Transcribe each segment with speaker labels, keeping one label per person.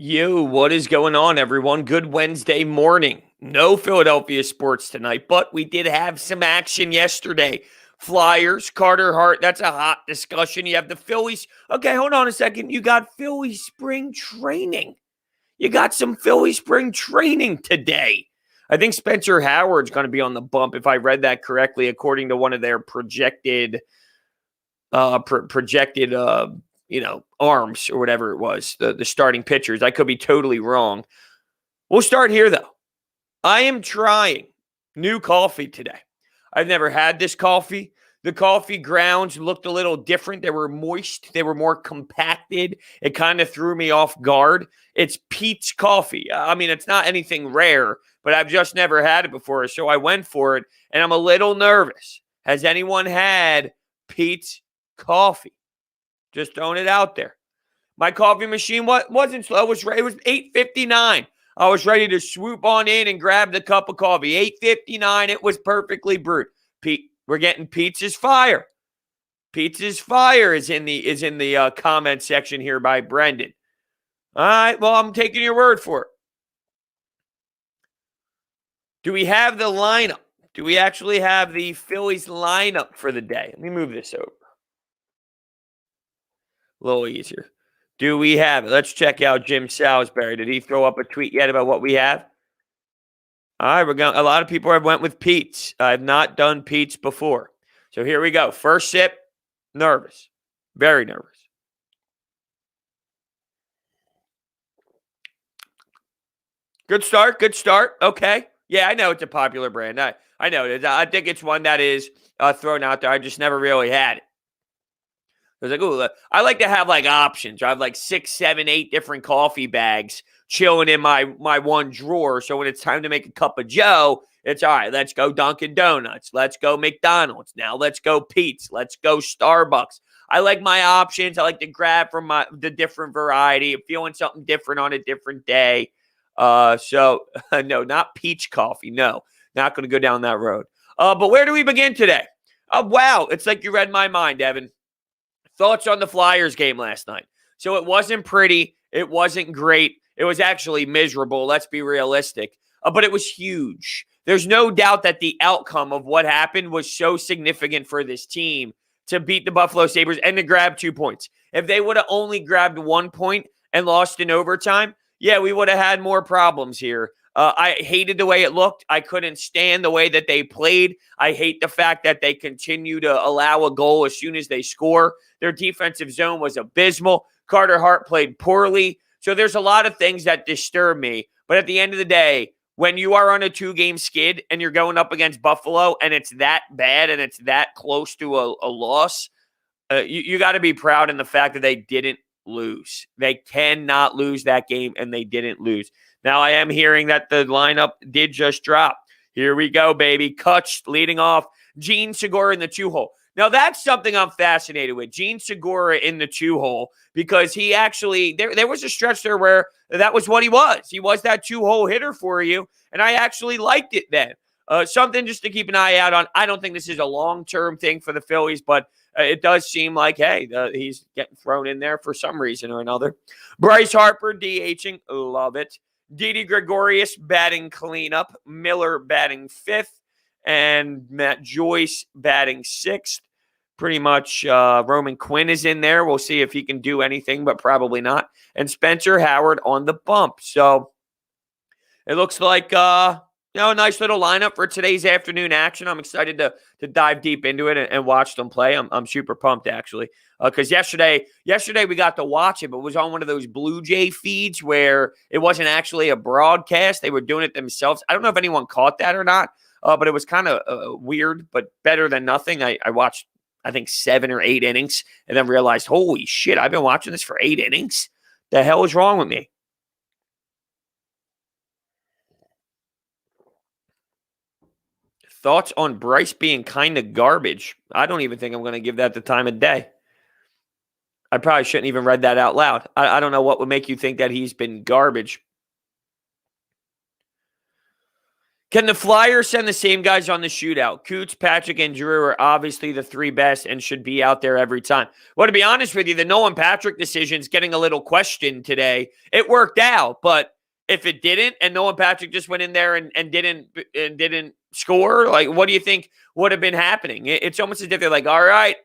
Speaker 1: What is going on, everyone? Good Wednesday morning. No Philadelphia sports tonight, but we did have some action yesterday. Flyers, Carter Hart, that's a hot discussion. You have the Phillies. Okay, hold on a second. You got Philly spring training. You got some Philly spring training today. I think Spencer Howard's going to be on the bump, if I read that correctly, according to one of their projected arms or whatever it was, the starting pitchers. I could be totally wrong. We'll start here, though. I am trying new coffee today. I've never had this coffee. The coffee grounds looked a little different. They were moist. They were more compacted. It kind of threw me off guard. It's Pete's coffee. I mean, it's not anything rare, but I've just never had it before. So I went for it, and I'm a little nervous. Has anyone had Pete's coffee? Just throwing it out there. My coffee machine wasn't slow. It was 8:59. I was ready to swoop on in and grab the cup of coffee. 8:59. It was perfectly brewed. Pete, we're getting Pizza's Fire. Pizza's Fire is in the comment section here by Brendan. All right. Well, I'm taking your word for it. Do we have the lineup? Do we actually have the Phillies lineup for the day? Let me move this over. A little easier. Do we have it? Let's check out Jim Salisbury. Did he throw up a tweet yet about what we have? All right, we're going. A lot of people have went with Pete's. I've not done Pete's before. So here we go. First sip, nervous. Very nervous. Good start. Good start. Okay. Yeah, I know it's a popular brand. I know it is. I think it's one that is thrown out there. I just never really had it. I was like, ooh, I like to have like options. I have like 6, 7, 8 different coffee bags chilling in my one drawer. So when it's time to make a cup of Joe, it's all right. Let's go Dunkin' Donuts. Let's go McDonald's. Now let's go Pete's. Let's go Starbucks. I like my options. I like to grab from the different variety. Feeling something different on a different day. So no, not peach coffee. No, not going to go down that road. But where do we begin today? Wow, it's like you read my mind, Evan. Thoughts on the Flyers game last night. So it wasn't pretty. It wasn't great. It was actually miserable. Let's be realistic. But it was huge. There's no doubt that the outcome of what happened was so significant for this team to beat the Buffalo Sabres and to grab 2 points. If they would have only grabbed 1 point and lost in overtime, yeah, we would have had more problems here. I hated the way it looked. I couldn't stand the way that they played. I hate the fact that they continue to allow a goal as soon as they score. Their defensive zone was abysmal. Carter Hart played poorly. So there's a lot of things that disturb me. But at the end of the day, when you are on a 2-game skid and you're going up against Buffalo and it's that bad and it's that close to a loss, you got to be proud in the fact that they didn't lose. They cannot lose that game, and they didn't lose. Now, I am hearing that the lineup did just drop. Here we go, baby. Kutch leading off. Gene Segura in the 2-hole. Now, that's something I'm fascinated with. Gene Segura in the 2-hole, because he actually, there was a stretch there where that was what he was. He was that 2-hole hitter for you, and I actually liked it then. Something just to keep an eye out on. I don't think this is a long-term thing for the Phillies, but it does seem like, hey, he's getting thrown in there for some reason or another. Bryce Harper DHing. Love it. Didi Gregorius batting cleanup. Miller batting 5th. And Matt Joyce batting 6th. Pretty much Roman Quinn is in there. We'll see if he can do anything, but probably not. And Spencer Howard on the bump. So it looks like a nice little lineup for today's afternoon action. I'm excited to dive deep into it and watch them play. I'm super pumped, actually, because yesterday we got to watch it, but it was on one of those Blue Jay feeds where it wasn't actually a broadcast. They were doing it themselves. I don't know if anyone caught that or not, but it was kind of weird, but better than nothing. I watched, I think, 7 or 8 innings and then realized, holy shit, I've been watching this for 8 innings? The hell is wrong with me? Thoughts on Bryce being kind of garbage? I don't even think I'm going to give that the time of day. I probably shouldn't even read that out loud. I don't know what would make you think that he's been garbage. Can the Flyers send the same guys on the shootout? Coots, Patrick, and Drew are obviously the three best and should be out there every time. Well, to be honest with you, the Nolan Patrick decision is getting a little questioned today. It worked out, but if it didn't, and Nolan Patrick just went in there and didn't score, like, what do you think would have been happening? It's almost as if they're like, all right,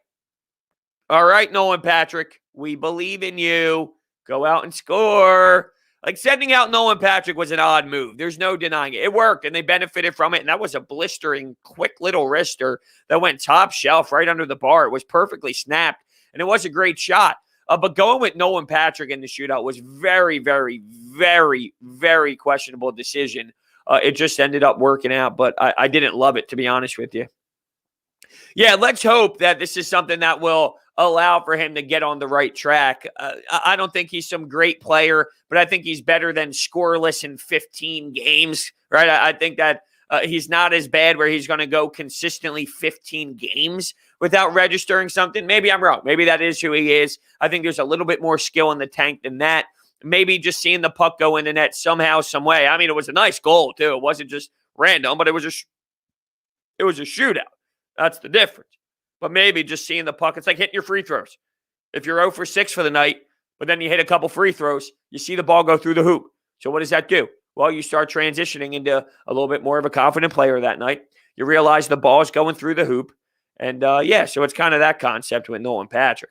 Speaker 1: Nolan Patrick, we believe in you. Go out and score. Like, sending out Nolan Patrick was an odd move. There's no denying it. It worked, and they benefited from it, and that was a blistering, quick little wrister that went top shelf right under the bar. It was perfectly snapped, and it was a great shot. But going with Nolan Patrick in the shootout was very, very, very, very questionable decision. It just ended up working out, but I didn't love it, to be honest with you. Yeah, let's hope that this is something that will allow for him to get on the right track. I don't think he's some great player, but I think he's better than scoreless in 15 games, right? I think that he's not as bad where he's going to go consistently 15 games without registering something. Maybe I'm wrong. Maybe that is who he is. I think there's a little bit more skill in the tank than that. Maybe just seeing the puck go in the net somehow, some way. I mean, it was a nice goal, too. It wasn't just random, but it was a shootout. That's the difference. But maybe just seeing the puck, it's like hitting your free throws. If you're 0 for 6 for the night, but then you hit a couple free throws, you see the ball go through the hoop. So what does that do? Well, you start transitioning into a little bit more of a confident player that night. You realize the ball is going through the hoop. And, so it's kind of that concept with Nolan Patrick.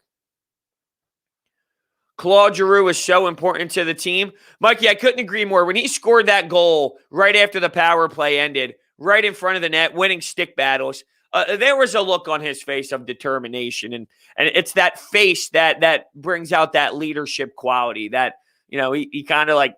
Speaker 1: Claude Giroux is so important to the team. Mikey, I couldn't agree more. When he scored that goal right after the power play ended, right in front of the net, winning stick battles, there was a look on his face of determination, and it's that face that brings out that leadership quality that, he kind of like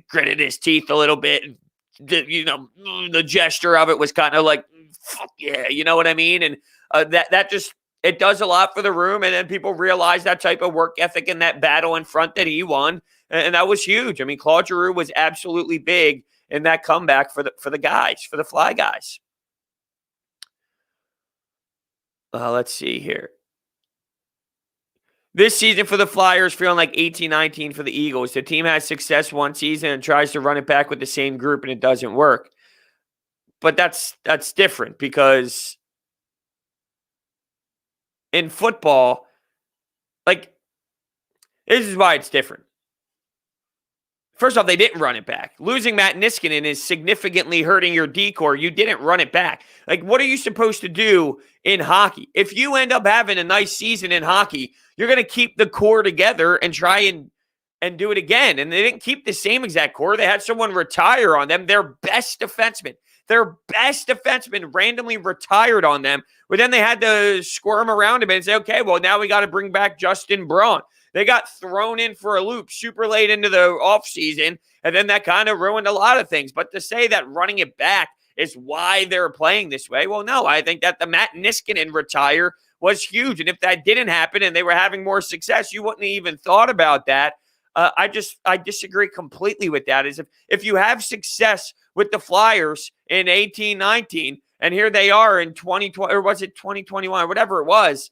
Speaker 1: gritted his teeth a little bit. And, the gesture of it was kind of like, fuck yeah, you know what I mean? And that just, it does a lot for the room, and then people realize that type of work ethic and that battle in front that he won, and that was huge. I mean, Claude Giroux was absolutely big in that comeback for the guys, for the Fly guys. Let's see here. This season for the Flyers feeling like 18-19 for the Eagles. The team has success one season and tries to run it back with the same group, and it doesn't work. But that's different because in football, like, this is why it's different. First off, they didn't run it back. Losing Matt Niskanen is significantly hurting your D-core. You didn't run it back. Like, what are you supposed to do in hockey? If you end up having a nice season in hockey, you're going to keep the core together and try and do it again. And they didn't keep the same exact core. They had someone retire on them. Their best defenseman randomly retired on them. But then they had to squirm around a bit and say, okay, well, now we got to bring back Justin Braun. They got thrown in for a loop super late into the offseason, and then that kind of ruined a lot of things. But to say that running it back is why they're playing this way, well, no. I think that the Matt Niskanen retire was huge, and if that didn't happen and they were having more success, you wouldn't have even thought about that. I disagree completely with that. Is if you have success with the Flyers in 18-19, and here they are in 2020, or was it 2021, whatever it was,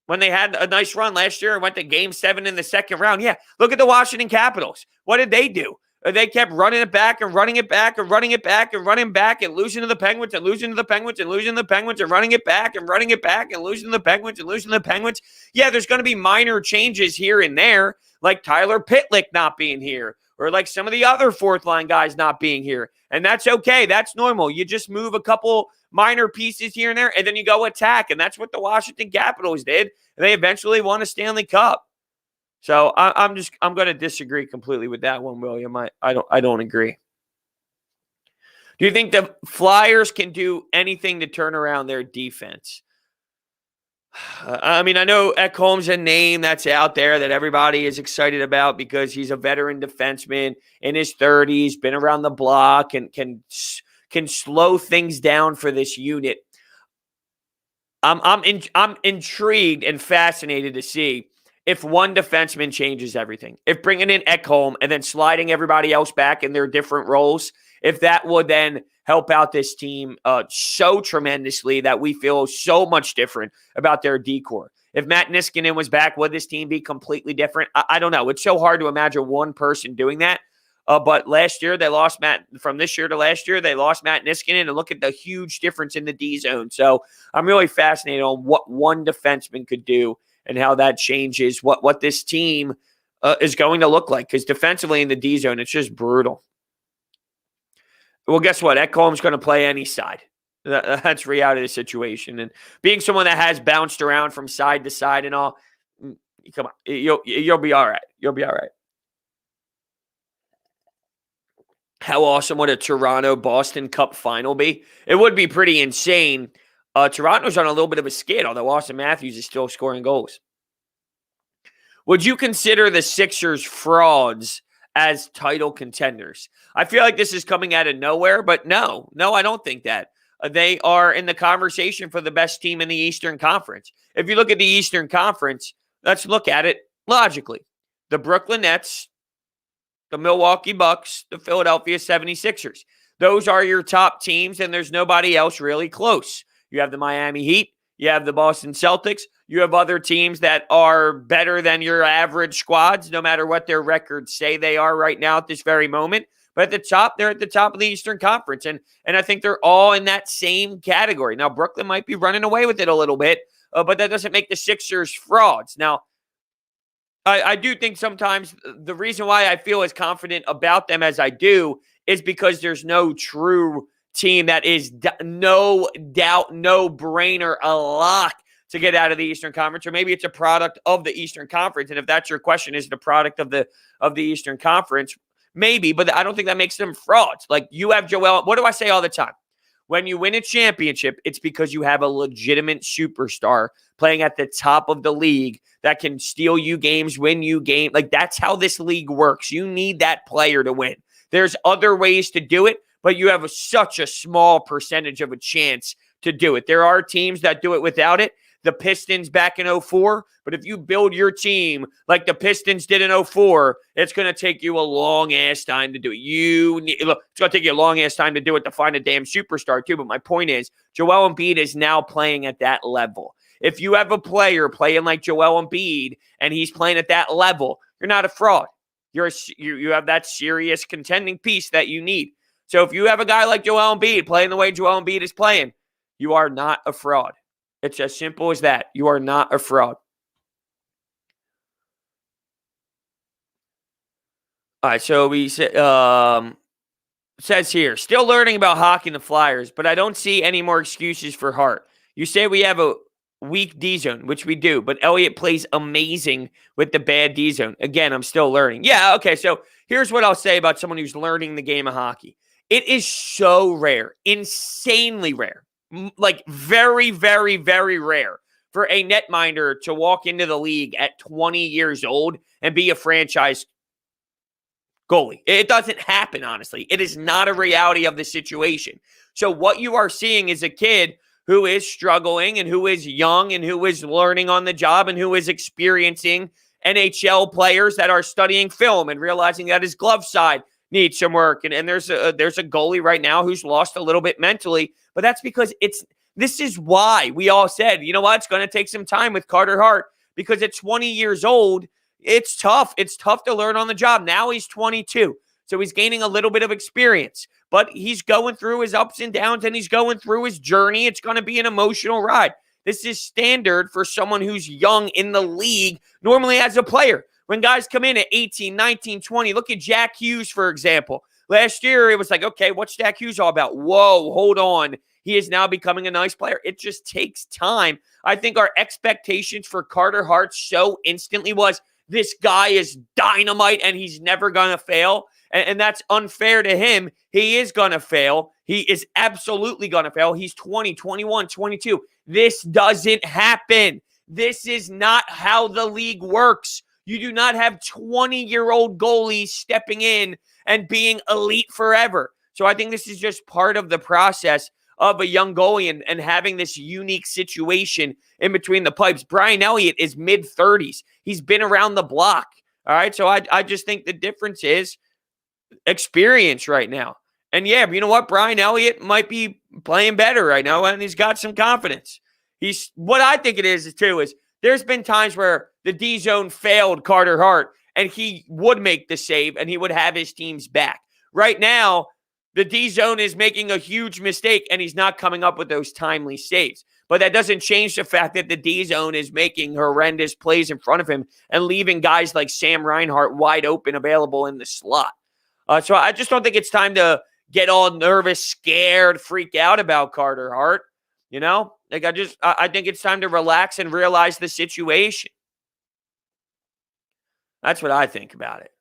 Speaker 1: when they had a nice run last year and went to Game 7 in the second round. Yeah, look at the Washington Capitals. What did they do? They kept running it back and running it back and running it back and running back and losing to the Penguins and losing to the Penguins and losing to the Penguins and running it back and running it back and losing to the Penguins and losing to the Penguins. Yeah, there's going to be minor changes here and there, like Tyler Pitlick not being here or like some of the other fourth-line guys not being here. And that's okay. That's normal. You just move a couple minor pieces here and there, and then you go attack. And that's what the Washington Capitals did. And they eventually won a Stanley Cup. So I'm going to disagree completely with that one, William. I don't agree. Do you think the Flyers can do anything to turn around their defense? I mean, I know Ekholm's a name that's out there that everybody is excited about because he's a veteran defenseman in his 30s, been around the block, and can slow things down for this unit. I'm intrigued and fascinated to see if one defenseman changes everything. If bringing in Ekholm and then sliding everybody else back in their different roles, if that would then help out this team so tremendously that we feel so much different about their D-core. If Matt Niskanen was back, would this team be completely different? I don't know. It's so hard to imagine one person doing that. But last year, they lost from this year to last year, they lost Matt Niskanen, and look at the huge difference in the D zone. So I'm really fascinated on what one defenseman could do and how that changes what this team is going to look like. Because defensively in the D zone, it's just brutal. Well, guess what? Ekholm's going to play any side. That's reality of the situation. And being someone that has bounced around from side to side and all, come on, you'll be all right. You'll be all right. How awesome would a Toronto-Boston Cup final be? It would be pretty insane. Toronto's on a little bit of a skid, although Austin Matthews is still scoring goals. Would you consider the Sixers frauds as title contenders? I feel like this is coming out of nowhere, but no, I don't think that. They are in the conversation for the best team in the Eastern Conference. If you look at the Eastern Conference, let's look at it logically. The Brooklyn Nets, the Milwaukee Bucks, the Philadelphia 76ers. Those are your top teams, and there's nobody else really close. You have the Miami Heat. You have the Boston Celtics. You have other teams that are better than your average squads, no matter what their records say they are right now at this very moment. But at the top, they're at the top of the Eastern Conference, and I think they're all in that same category. Now, Brooklyn might be running away with it a little bit, but that doesn't make the Sixers frauds. Now, I do think sometimes the reason why I feel as confident about them as I do is because there's no true team that is no doubt, no brainer, a lock to get out of the Eastern Conference, or maybe it's a product of the Eastern Conference. And if that's your question, is the product of the Eastern Conference? Maybe, but I don't think that makes them frauds. Like you have Joel. What do I say all the time? When you win a championship, it's because you have a legitimate superstar playing at the top of the league that can steal you games, win you games. Like that's how this league works. You need that player to win. There's other ways to do it, but you have such a small percentage of a chance to do it. There are teams that do it without it. The Pistons back in 2004, but if you build your team like the Pistons did in 2004, it's going to take you a long-ass time to do it. It's going to take you a long-ass time to do it to find a damn superstar too, but my point is, Joel Embiid is now playing at that level. If you have a player playing like Joel Embiid and he's playing at that level, you're not a fraud. You have that serious contending piece that you need. So if you have a guy like Joel Embiid playing the way Joel Embiid is playing, you are not a fraud. It's as simple as that. You are not a fraud. All right, so we says here, still learning about hockey and the Flyers, but I don't see any more excuses for Hart. You say we have a weak D zone, which we do, but Elliott plays amazing with the bad D zone. Again, I'm still learning. Yeah, okay, so here's what I'll say about someone who's learning the game of hockey. It is so rare, insanely rare. Like very, very, very rare for a netminder to walk into the league at 20 years old and be a franchise goalie. It doesn't happen, honestly. It is not a reality of the situation. So what you are seeing is a kid who is struggling and who is young and who is learning on the job and who is experiencing NHL players that are studying film and realizing that his glove side needs some work. And there's a goalie right now who's lost a little bit mentally, but that's because this is why we all said, you know what, it's going to take some time with Carter Hart because at 20 years old, it's tough. It's tough to learn on the job. Now he's 22, so he's gaining a little bit of experience, but he's going through his ups and downs and he's going through his journey. It's going to be an emotional ride. This is standard for someone who's young in the league, normally as a player. When guys come in at 18, 19, 20, look at Jack Hughes, for example. Last year, it was like, okay, what's Jack Hughes all about? Whoa, hold on. He is now becoming a nice player. It just takes time. I think our expectations for Carter Hart so instantly was, this guy is dynamite and he's never going to fail. And that's unfair to him. He is going to fail. He is absolutely going to fail. He's 20, 21, 22. This doesn't happen. This is not how the league works. You do not have 20-year-old goalies stepping in and being elite forever. So I think this is just part of the process of a young goalie and having this unique situation in between the pipes. Brian Elliott is mid-30s. He's been around the block. All right, so I just think the difference is experience right now. And yeah, you know what? Brian Elliott might be playing better right now, and he's got some confidence. What I think it is too is there's been times where the D zone failed Carter Hart, and he would make the save and he would have his team's back. Right now, the D zone is making a huge mistake and he's not coming up with those timely saves. But that doesn't change the fact that the D zone is making horrendous plays in front of him and leaving guys like Sam Reinhart wide open, available in the slot. So I just don't think it's time to get all nervous, scared, freak out about Carter Hart. You know, like I think it's time to relax and realize the situation. That's what I think about it.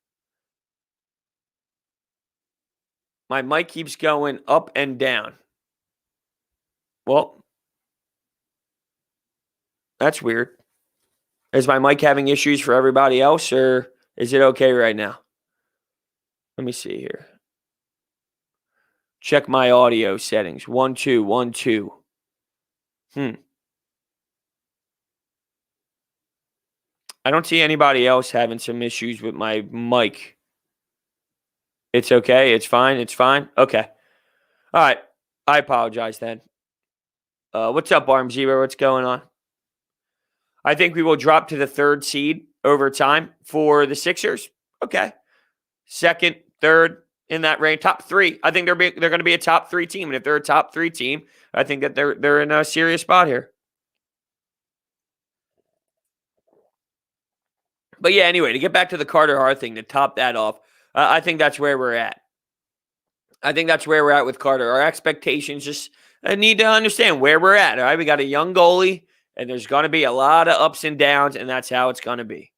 Speaker 1: My mic keeps going up and down. Well, that's weird. Is my mic having issues for everybody else, or is it okay right now? Let me see here. Check my audio settings. 1, 2, 1, 2. I don't see anybody else having some issues with my mic. It's okay. It's fine. It's fine. Okay. All right. I apologize then. What's up, Arm Zero? What's going on? I think we will drop to the 3rd seed over time for the Sixers. Okay. 2nd, 3rd, in that range. Top 3. I think they're going to be a top 3 team. And if they're a top 3 team, I think that they're in a serious spot here. But yeah, anyway, to get back to the Carter Hart thing, to top that off, I think that's where we're at. I think that's where we're at with Carter. Our expectations just need to understand where we're at. All right, we got a young goalie, and there's going to be a lot of ups and downs, and that's how it's going to be.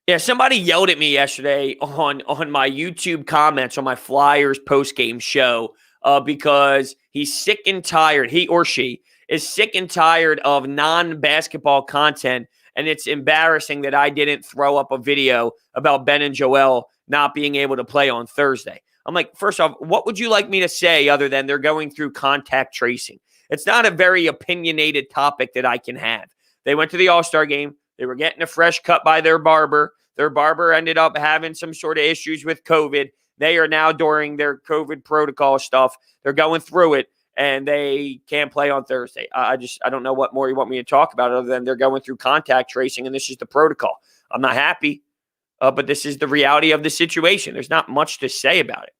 Speaker 1: Yeah, somebody yelled at me yesterday on my YouTube comments on my Flyers postgame show because he's sick and tired. He or she is sick and tired of non-basketball content, and it's embarrassing that I didn't throw up a video about Ben and Joel not being able to play on Thursday. I'm like, first off, what would you like me to say other than they're going through contact tracing? It's not a very opinionated topic that I can have. They went to the All-Star game. They were getting a fresh cut by their barber. Their barber ended up having some sort of issues with COVID. They are now during their COVID protocol stuff. They're going through it, and they can't play on Thursday. I don't know what more you want me to talk about other than they're going through contact tracing, and this is the protocol. I'm not happy, but this is the reality of the situation. There's not much to say about it.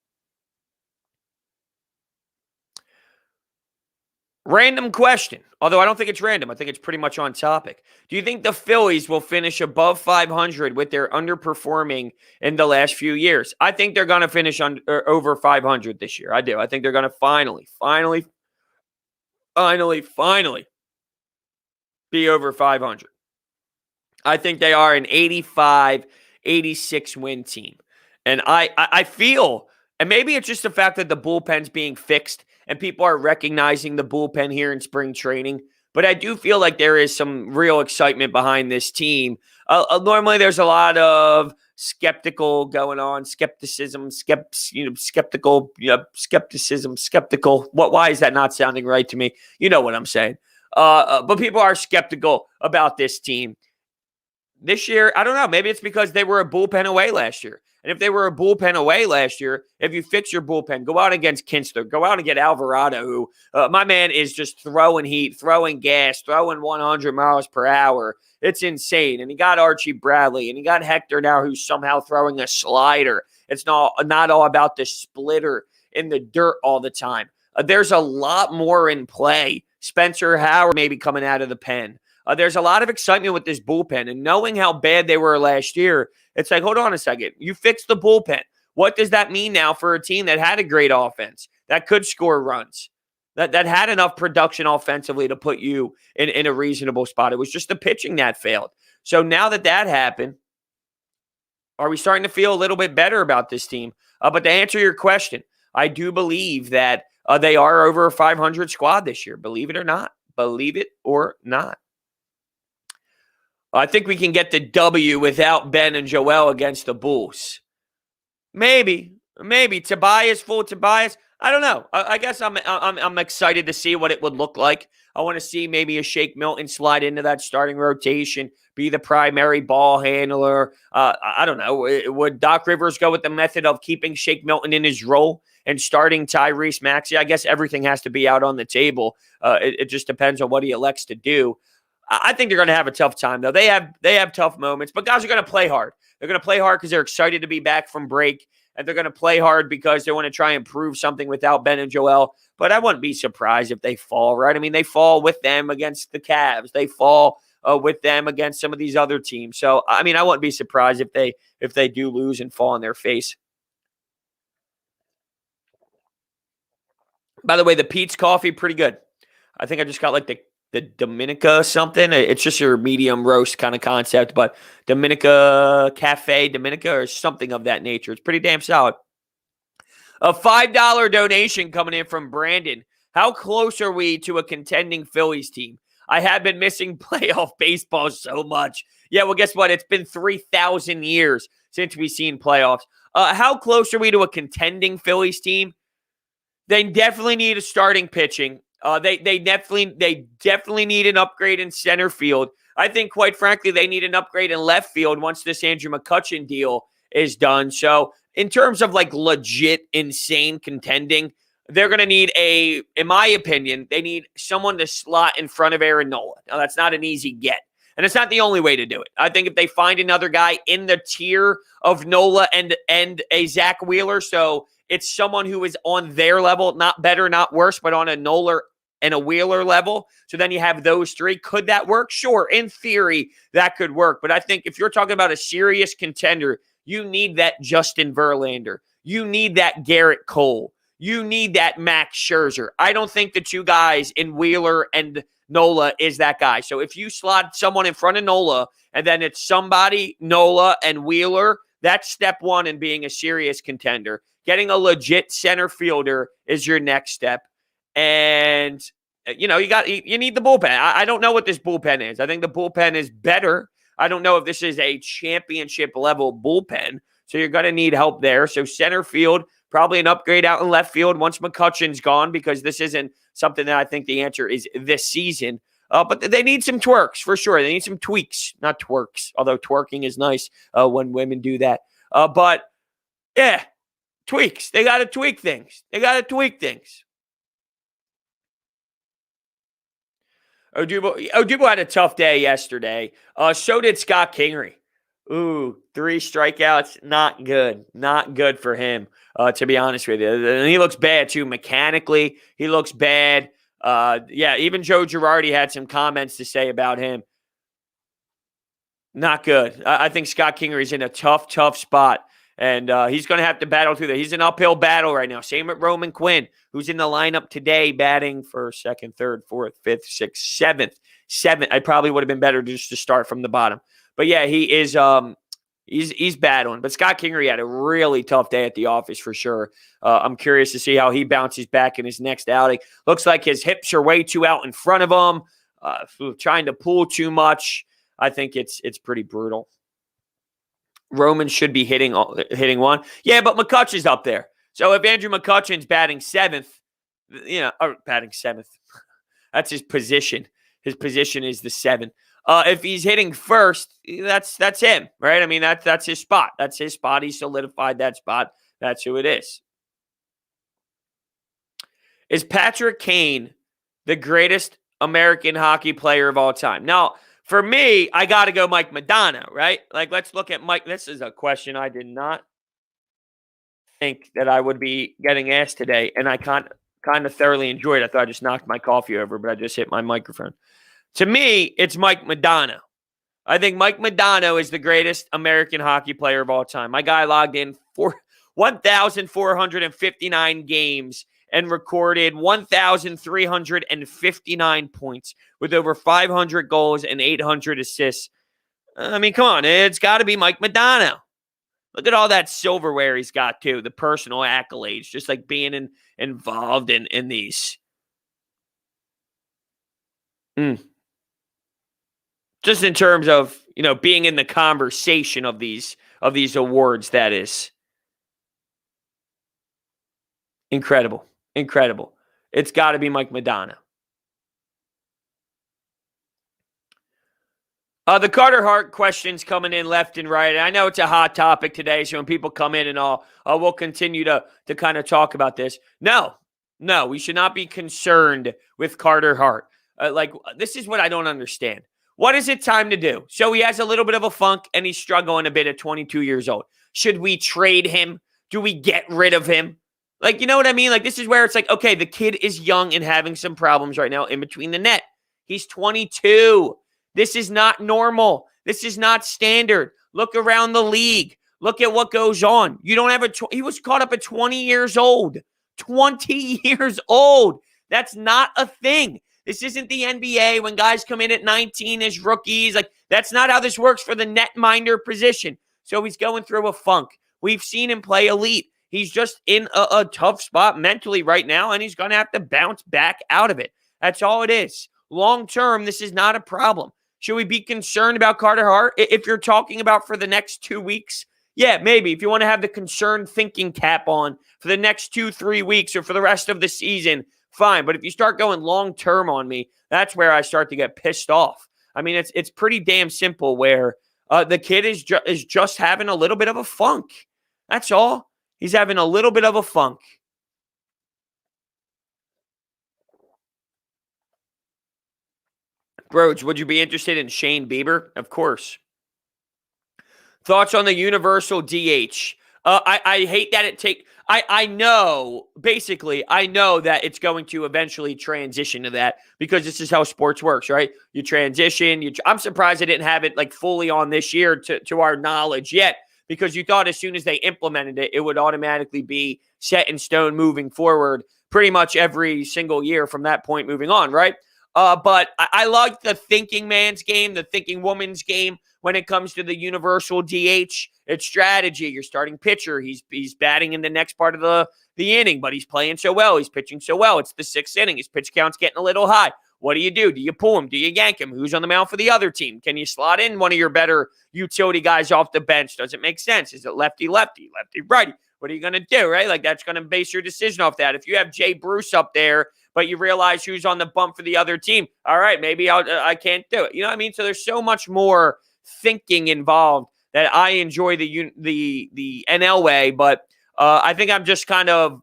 Speaker 1: Random question, although I don't think it's random. I think it's pretty much on topic. Do you think the Phillies will finish above 500 with their underperforming in the last few years? I think they're going to finish over 500 this year. I do. I think they're going to finally be over 500. I think they are an 85, 86 win team. And I feel, and maybe it's just the fact that the bullpen's being fixed and people are recognizing the bullpen here in spring training. But I do feel like there is some real excitement behind this team. Normally, there's a lot of skeptical going on, skepticism. Why is that not sounding right to me? You know what I'm saying. But people are skeptical about this team. This year, I don't know. Maybe it's because they were a bullpen away last year. And if they were a bullpen away last year, if you fix your bullpen, go out against Kinster, go out and get Alvarado, who my man is just throwing heat, throwing gas, throwing 100 miles per hour. It's insane. And he got Archie Bradley, and he got Hector now, who's somehow throwing a slider. It's not all about the splitter in the dirt all the time. There's a lot more in play. Spencer Howard maybe coming out of the pen. There's a lot of excitement with this bullpen, and knowing how bad they were last year, it's like, hold on a second. You fixed the bullpen. What does that mean now for a team that had a great offense, that could score runs, that had enough production offensively to put you in a reasonable spot? It was just the pitching that failed. So now that happened, are we starting to feel a little bit better about this team? But to answer your question, I do believe that they are over a 500 squad this year. Believe it or not. Believe it or not. I think we can get the W without Ben and Joel against the Bulls. Maybe. Tobias, full Tobias. I don't know. I guess I'm excited to see what it would look like. I want to see maybe a Shake Milton slide into that starting rotation, be the primary ball handler. I don't know. Would Doc Rivers go with the method of keeping Shake Milton in his role and starting Tyrese Maxey? I guess everything has to be out on the table. It just depends on what he elects to do. I think they're going to have a tough time, though. They have tough moments, but guys are going to play hard. They're going to play hard because they're excited to be back from break, and they're going to play hard because they want to try and prove something without Ben and Joel. But I wouldn't be surprised if they fall, right? I mean, they fall with them against the Cavs. They fall with them against some of these other teams. So, I mean, I wouldn't be surprised if they do lose and fall on their face. By the way, the Pete's coffee, pretty good. I think I just got like the Dominica something. It's just your medium roast kind of concept, but Dominica Cafe, Dominica, or something of that nature. It's pretty damn solid. A $5 donation coming in from Brandon. How close are we to a contending Phillies team? I have been missing playoff baseball so much. Yeah, well, guess what? It's been 3,000 years since we've seen playoffs. How close are we to a contending Phillies team? They definitely need a starting pitching. They definitely need an upgrade in center field. I think, quite frankly, they need an upgrade in left field once this Andrew McCutchen deal is done. So, in terms of like legit, insane contending, they're going to need in my opinion, they need someone to slot in front of Aaron Nola. Now, that's not an easy get. And it's not the only way to do it. I think if they find another guy in the tier of Nola and a Zach Wheeler, so it's someone who is on their level, not better, not worse, but on a Nola and a Wheeler level. So then you have those three. Could that work? Sure. In theory, that could work. But I think if you're talking about a serious contender, you need that Justin Verlander. You need that Garrett Cole. You need that Max Scherzer. I don't think the two guys in Wheeler and Nola is that guy. So if you slot someone in front of Nola and then it's somebody, Nola and Wheeler, that's step one in being a serious contender. Getting a legit center fielder is your next step. And, you need the bullpen. I don't know what this bullpen is. I think the bullpen is better. I don't know if this is a championship level bullpen. So you're going to need help there. So center field, probably an upgrade out in left field once McCutchen's gone, because this isn't something that I think the answer is this season. But they need some twerks for sure. They need some tweaks, not twerks, although twerking is nice when women do that. But yeah, tweaks. They got to tweak things. Odubel had a tough day yesterday. So did Scott Kingery. Ooh, 3 strikeouts. Not good. Not good for him, to be honest with you. And he looks bad, too. Mechanically, he looks bad. Even Joe Girardi had some comments to say about him. Not good. I think Scott Kingery's in a tough spot. And he's going to have to battle through that. He's an uphill battle right now. Same with Roman Quinn, who's in the lineup today, batting for 2nd, 3rd, 4th, 5th, 6th, 7th. I probably would have been better just to start from the bottom. But yeah, he is he's battling. But Scott Kingery had a really tough day at the office for sure. I'm curious to see how he bounces back in his next outing. Looks like his hips are way too out in front of him, trying to pull too much. I think it's pretty brutal. Roman should be hitting one. Yeah, but McCutchen's up there. So if Andrew McCutchen's batting 7th, batting 7th, that's his position. His position is the 7th. If he's hitting first, that's him, right? I mean, that's his spot. That's his spot. He solidified that spot. That's who it is. Is Patrick Kane the greatest American hockey player of all time? Now, for me, I got to go Mike Madonna, right? Like, let's look at Mike. This is a question I did not think that I would be getting asked today, and I kind of thoroughly enjoyed it. I thought I just knocked my coffee over, but I just hit my microphone. To me, it's Mike Madonna. I think Mike Madonna is the greatest American hockey player of all time. My guy logged in for 1,459 games and recorded 1,359 points with over 500 goals and 800 assists. I mean, come on. It's got to be Mike Madonna. Look at all that silverware he's got, too. The personal accolades, just like being involved in these. Just in terms of, being in the conversation of these awards, that is. Incredible. It's got to be Mike Madonna. The Carter Hart questions coming in left and right. I know it's a hot topic today, so when people come in and all, we'll continue to kind of talk about this. No, we should not be concerned with Carter Hart. This is what I don't understand. What is it time to do? So he has a little bit of a funk and he's struggling a bit at 22 years old. Should we trade him? Do we get rid of him? Like, you know what I mean? Like, this is where it's like, okay, the kid is young and having some problems right now in between the net. He's 22. This is not normal. This is not standard. Look around the league. Look at what goes on. You don't have he was caught up at 20 years old. 20 years old. That's not a thing. This isn't the NBA when guys come in at 19 as rookies. Like, that's not how this works for the netminder position. So he's going through a funk. We've seen him play elite. He's just in a tough spot mentally right now, and he's going to have to bounce back out of it. That's all it is. Long term, this is not a problem. Should we be concerned about Carter Hart? If you're talking about for the next 2 weeks, yeah, maybe. If you want to have the concerned thinking cap on for the next 2-3 weeks or for the rest of the season, fine. But if you start going long term on me, that's where I start to get pissed off. I mean, it's pretty damn simple where the kid is just having a little bit of a funk. That's all. He's having a little bit of a funk. Brodes, would you be interested in Shane Bieber? Of course. Thoughts on the universal DH? I hate that I know that it's going to eventually transition to that because this is how sports works, right? You transition. I'm surprised they didn't have it like fully on this year to our knowledge yet, because you thought as soon as they implemented it, it would automatically be set in stone moving forward pretty much every single year from that point moving on, right? But I like the thinking man's game, the thinking woman's game when it comes to the universal DH. It's strategy. Your starting pitcher, he's batting in the next part of the inning, but he's playing so well. He's pitching so well. It's the 6th inning. His pitch count's getting a little high. What do? Do you pull him? Do you yank him? Who's on the mound for the other team? Can you slot in one of your better utility guys off the bench? Does it make sense? Is it lefty, righty? What are you going to do, right? Like, that's going to base your decision off that. If you have Jay Bruce up there, but you realize who's on the bump for the other team, all right, maybe I can't do it. You know what I mean? So there's so much more thinking involved that I enjoy the NL way, but I think I'm just kind of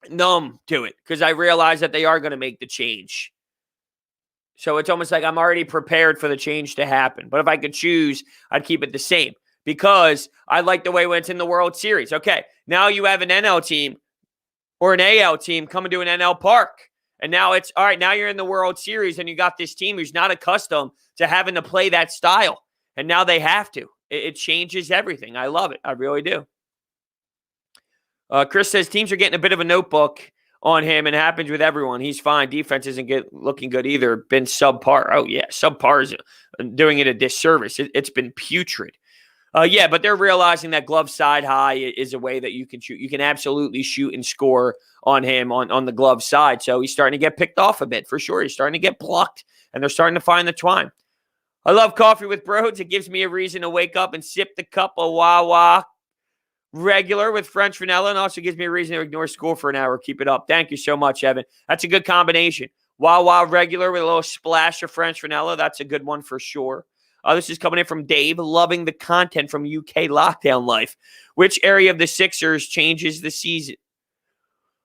Speaker 1: numb to it because I realize that they are going to make the change. So it's almost like I'm already prepared for the change to happen. But if I could choose, I'd keep it the same because I like the way when it's in the World Series. Okay, now you have an NL team or an AL team coming to an NL park. And now it's, all right, now you're in the World Series and you got this team who's not accustomed to having to play that style. And now they have to. It changes everything. I love it. I really do. Chris says teams are getting a bit of a notebook on him, and it happens with everyone. He's fine. Defense isn't looking good either. Been subpar. Oh, yeah. Subpar is doing it a disservice. It's been putrid. Yeah, but they're realizing that glove side high is a way that you can shoot. You can absolutely shoot and score on him on the glove side. So he's starting to get picked off a bit, for sure. He's starting to get blocked, and they're starting to find the twine. I love coffee with Brodes. It gives me a reason to wake up and sip the cup of Wawa regular with French vanilla, and also gives me a reason to ignore school for an hour. Keep it up. Thank you so much, Evan. That's a good combination. Wawa regular with a little splash of French vanilla. That's a good one for sure. This is coming in from Dave. Loving the content from UK Lockdown Life. Which area of the Sixers changes the season?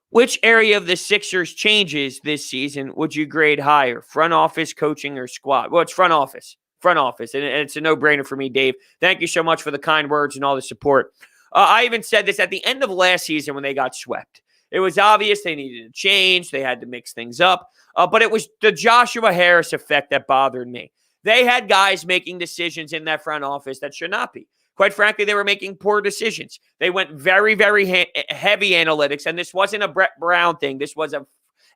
Speaker 1: Which area of the Sixers changes this season would you grade higher? Front office, coaching, or squad? Well, it's front office. Front office. And it's a no-brainer for me, Dave. Thank you so much for the kind words and all the support. I even said this at the end of last season when they got swept. It was obvious they needed to change. They had to mix things up. But it was the Joshua Harris effect that bothered me. They had guys making decisions in that front office that should not be. Quite frankly, they were making poor decisions. They went very, very heavy analytics, and this wasn't a Brett Brown thing. This was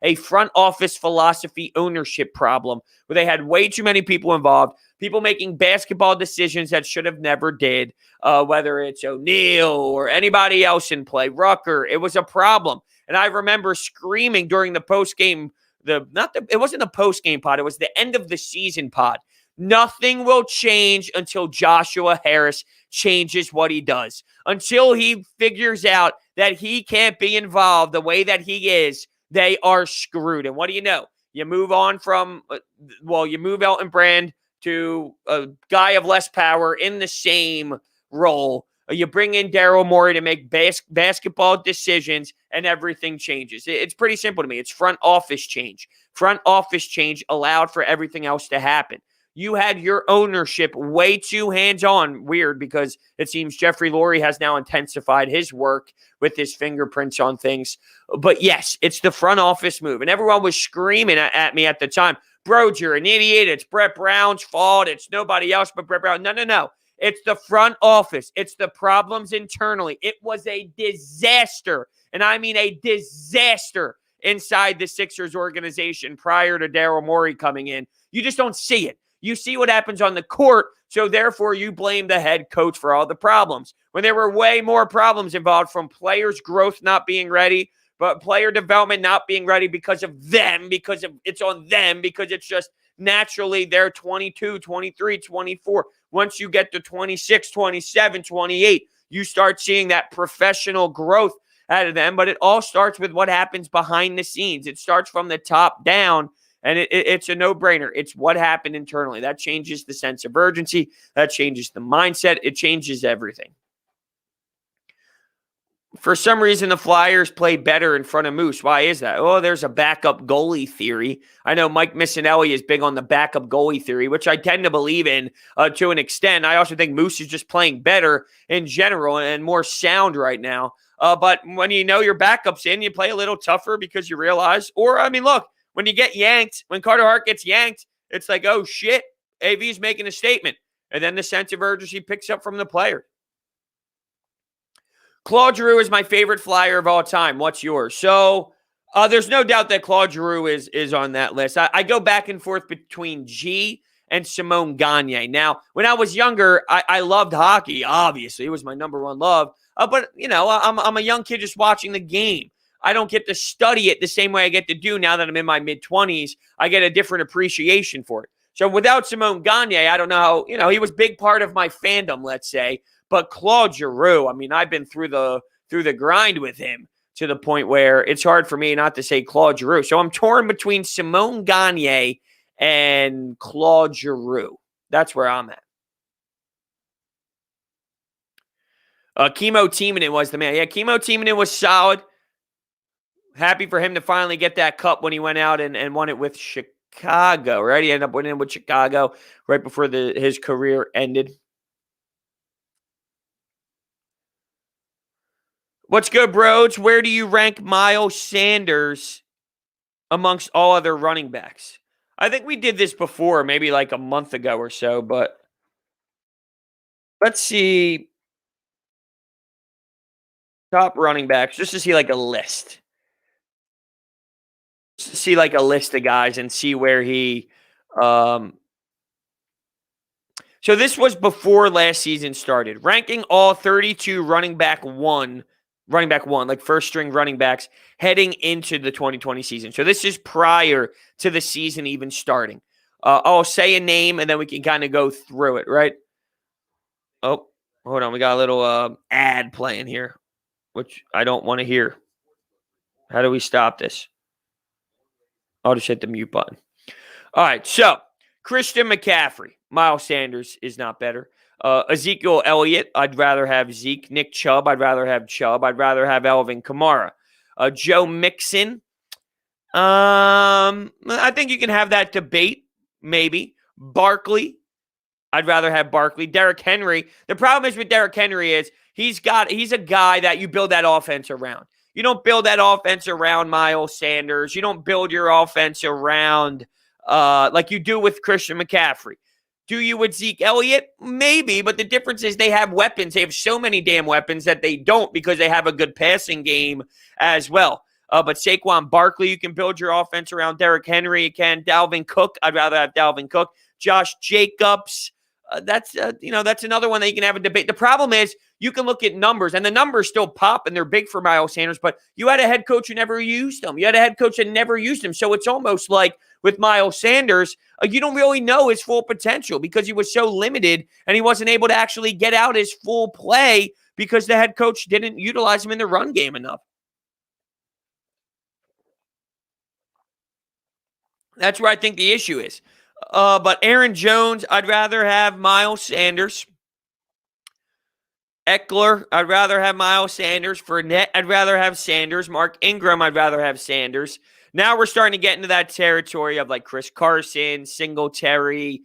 Speaker 1: a front office philosophy ownership problem where they had way too many people involved, people making basketball decisions that should have never did, whether it's O'Neal or anybody else in play, Rucker. It was a problem. And I remember screaming during the post-game, it wasn't the post-game pod, it was the end of the season pod. Nothing will change until Joshua Harris changes what he does. Until he figures out that he can't be involved the way that he is, they are screwed. And what do you know? You move on from, you move Elton Brand to a guy of less power in the same role. You bring in Daryl Morey to make basketball decisions, and everything changes. It's pretty simple to me. It's front office change. Front office change allowed for everything else to happen. You had your ownership way too hands-on. Weird, because it seems Jeffrey Lurie has now intensified his work with his fingerprints on things. But yes, it's the front office move. And everyone was screaming at me at the time, Brodes, you're an idiot. It's Brett Brown's fault. It's nobody else but Brett Brown. No. It's the front office. It's the problems internally. It was a disaster, and I mean a disaster inside the Sixers organization prior to Daryl Morey coming in. You just don't see it. You see what happens on the court, so therefore you blame the head coach for all the problems. When there were way more problems involved, from players' growth not being ready, but player development not being ready because of them, because it's on them, because it's just naturally they're 22, 23, 24. Once you get to 26, 27, 28, you start seeing that professional growth out of them. But it all starts with what happens behind the scenes. It starts from the top down, and it's a no-brainer. It's what happened internally. That changes the sense of urgency. That changes the mindset. It changes everything. For some reason, the Flyers play better in front of Moose. Why is that? Oh, there's a backup goalie theory. I know Mike Missinelli is big on the backup goalie theory, which I tend to believe in to an extent. I also think Moose is just playing better in general and more sound right now. But when you know your backup's in, you play a little tougher because you realize, look, when you get yanked, when Carter Hart gets yanked, it's like, oh, shit, AV's making a statement. And then the sense of urgency picks up from the player. Claude Giroux is my favorite Flyer of all time. What's yours? So there's no doubt that Claude Giroux is on that list. I go back and forth between G and Simone Gagne. Now, when I was younger, I loved hockey, obviously. It was my number one love. But, I'm a young kid just watching the game. I don't get to study it the same way I get to do now that I'm in my mid-20s. I get a different appreciation for it. So without Simone Gagne, I don't know how, he was a big part of my fandom, let's say. But Claude Giroux, I've been through the grind with him to the point where it's hard for me not to say Claude Giroux. So I'm torn between Simone Gagne and Claude Giroux. That's where I'm at. Kimo Timonen was the man. Yeah, Kimo Timonen was solid. Happy for him to finally get that cup when he went out and won it with Chicago, right? He ended up winning it with Chicago right before his career ended. What's good, Brodes? Where do you rank Miles Sanders amongst all other running backs? I think we did this before, maybe like a month ago or so, but let's see. Top running backs, just to see like a list. Just to see like a list of guys and see where he So this was before last season started. Ranking all 32 running back one, like first string running backs heading into the 2020 season. So this is prior to the season even starting. I'll say a name and then we can kind of go through it, right? Oh, hold on. We got a little ad playing here, which I don't want to hear. How do we stop this? I'll just hit the mute button. All right, so Christian McCaffrey. Miles Sanders is not better. Ezekiel Elliott, I'd rather have Zeke. Nick Chubb, I'd rather have Chubb. I'd rather have Alvin Kamara. Joe Mixon, I think you can have that debate, maybe. Barkley, I'd rather have Barkley. Derrick Henry. The problem is with Derrick Henry is he's a guy that you build that offense around. You don't build that offense around Miles Sanders. You don't build your offense around like you do with Christian McCaffrey. Do you with Zeke Elliott? Maybe, but the difference is they have weapons. They have so many damn weapons that they don't because they have a good passing game as well. But Saquon Barkley, you can build your offense around. Derrick Henry, you can. Dalvin Cook, I'd rather have Dalvin Cook. Josh Jacobs, that's another one that you can have a debate. The problem is you can look at numbers, and the numbers still pop, and they're big for Miles Sanders, but you had a head coach who never used them. You had a head coach that never used him. So it's almost like with Miles Sanders, you don't really know his full potential because he was so limited, and he wasn't able to actually get out his full play because the head coach didn't utilize him in the run game enough. That's where I think the issue is. But Aaron Jones, I'd rather have Miles Sanders. Eckler, I'd rather have Miles Sanders. Fournette, I'd rather have Sanders. Mark Ingram, I'd rather have Sanders. Now we're starting to get into that territory of like Chris Carson, Singletary,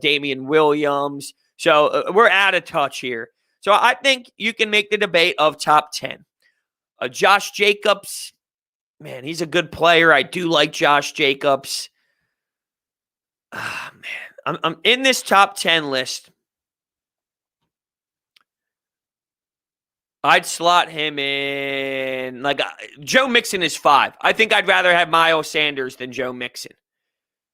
Speaker 1: Damian Williams. So we're out of touch here. So I think you can make the debate of top 10. Josh Jacobs, man, he's a good player. I do like Josh Jacobs. Man, I'm in this top 10 list. I'd slot him in, like, Joe Mixon is 5. I think I'd rather have Miles Sanders than Joe Mixon.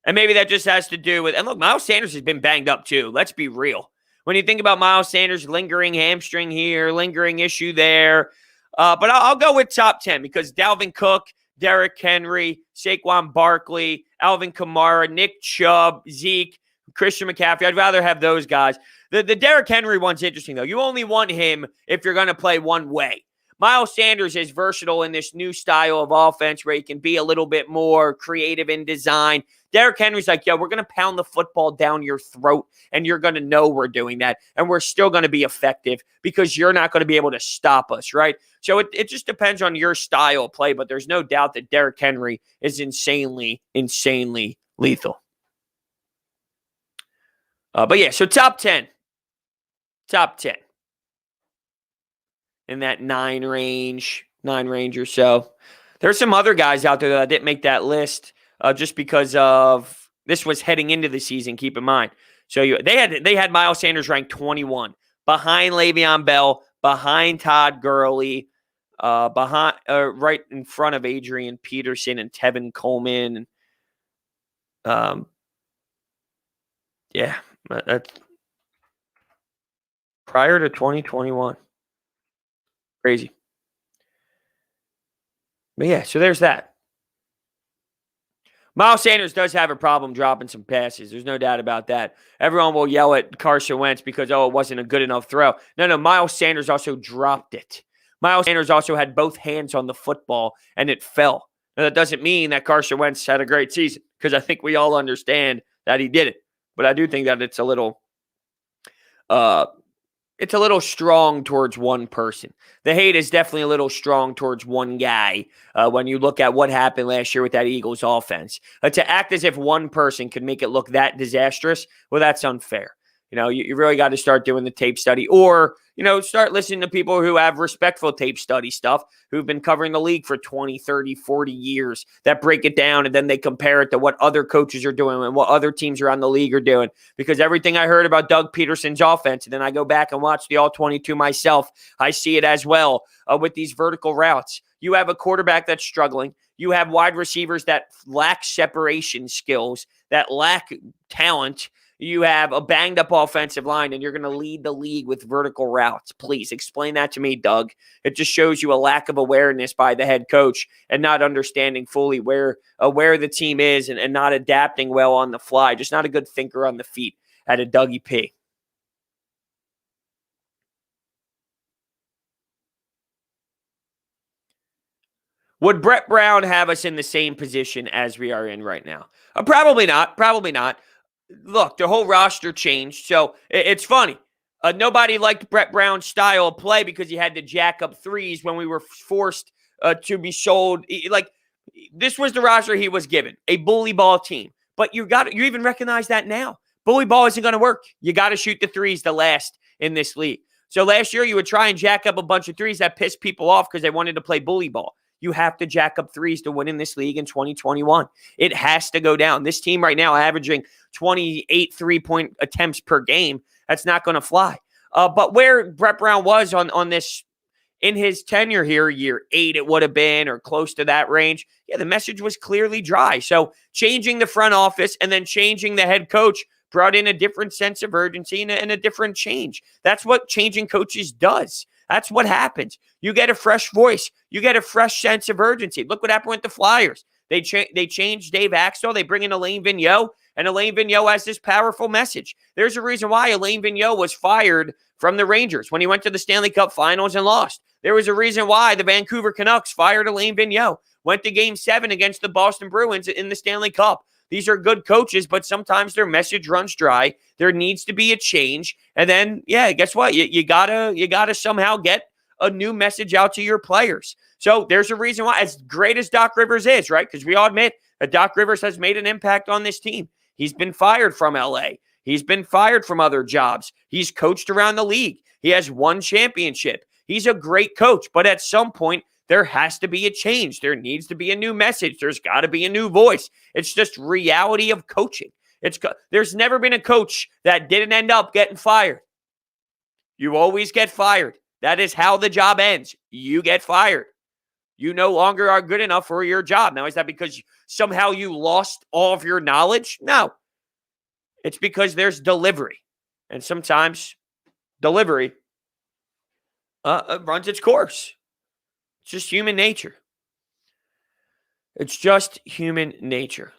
Speaker 1: And maybe that just has to do with, and look, Miles Sanders has been banged up too. Let's be real. When you think about Miles Sanders, lingering hamstring here, lingering issue there. But I'll go with top 10 because Dalvin Cook, Derrick Henry, Saquon Barkley, Alvin Kamara, Nick Chubb, Zeke, Christian McCaffrey. I'd rather have those guys. The Derrick Henry one's interesting, though. You only want him if you're going to play one way. Miles Sanders is versatile in this new style of offense where he can be a little bit more creative in design. Derrick Henry's like, yo, we're going to pound the football down your throat, and you're going to know we're doing that, and we're still going to be effective because you're not going to be able to stop us, right? So it just depends on your style of play, but there's no doubt that Derrick Henry is insanely, insanely lethal. But yeah, so top 10. Top 10. In that 9 range or so. There's some other guys out there that didn't make that list just because of this was heading into the season, keep in mind. So they had Miles Sanders ranked 21, behind Le'Veon Bell, behind Todd Gurley, behind right in front of Adrian Peterson and Tevin Coleman. Yeah, that's prior to 2021. Crazy. But yeah, so there's that. Miles Sanders does have a problem dropping some passes. There's no doubt about that. Everyone will yell at Carson Wentz because, it wasn't a good enough throw. No, Miles Sanders also dropped it. Miles Sanders also had both hands on the football, and it fell. Now, that doesn't mean that Carson Wentz had a great season because I think we all understand that he did it. But I do think that it's a little strong towards one person. The hate is definitely a little strong towards one guy when you look at what happened last year with that Eagles offense. To act as if one person could make it look that disastrous, well, that's unfair. You really got to start doing the tape study or, start listening to people who have respectful tape study stuff, who've been covering the league for 20, 30, 40 years that break it down and then they compare it to what other coaches are doing and what other teams around the league are doing. Because everything I heard about Doug Peterson's offense, and then I go back and watch the All-22 myself, I see it as well with these vertical routes. You have a quarterback that's struggling. You have wide receivers that lack separation skills, that lack talent. You have a banged-up offensive line, and you're going to lead the league with vertical routes. Please explain that to me, Doug. It just shows you a lack of awareness by the head coach and not understanding fully where the team is and not adapting well on the fly. Just not a good thinker on the feet at a Dougie P. Would Brett Brown have us in the same position as we are in right now? Probably not. Probably not. Look, the whole roster changed, so it's funny. Nobody liked Brett Brown's style of play because he had to jack up threes when we were forced to be sold. Like, this was the roster he was given, a bully ball team. But you even recognize that now. Bully ball isn't going to work. You got to shoot the threes the last in this league. So last year, you would try and jack up a bunch of threes that pissed people off because they wanted to play bully ball. You have to jack up threes to win in this league in 2021. It has to go down. This team right now averaging 28 3-point attempts per game. That's not going to fly. But where Brett Brown was on this in his tenure here, year 8 it would have been, or close to that range, the message was clearly dry. So changing the front office and then changing the head coach brought in a different sense of urgency and a different change. That's what changing coaches does. That's what happens. You get a fresh voice. You get a fresh sense of urgency. Look what happened with the Flyers. They changed Dave Axtell. They bring in Alain Vigneault, and Alain Vigneault has this powerful message. There's a reason why Alain Vigneault was fired from the Rangers when he went to the Stanley Cup Finals and lost. There was a reason why the Vancouver Canucks fired Alain Vigneault, went to Game 7 against the Boston Bruins in the Stanley Cup. These are good coaches, but sometimes their message runs dry. There needs to be a change. And then, guess what? You gotta somehow get a new message out to your players. So there's a reason why, as great as Doc Rivers is, right? Because we all admit that Doc Rivers has made an impact on this team. He's been fired from LA. He's been fired from other jobs. He's coached around the league. He has won championship. He's a great coach, but at some point, there has to be a change. There needs to be a new message. There's got to be a new voice. It's just reality of coaching. There's never been a coach that didn't end up getting fired. You always get fired. That is how the job ends. You get fired. You no longer are good enough for your job. Now, is that because somehow you lost all of your knowledge? No. It's because there's delivery. And sometimes delivery runs its course. It's just human nature. It's just human nature.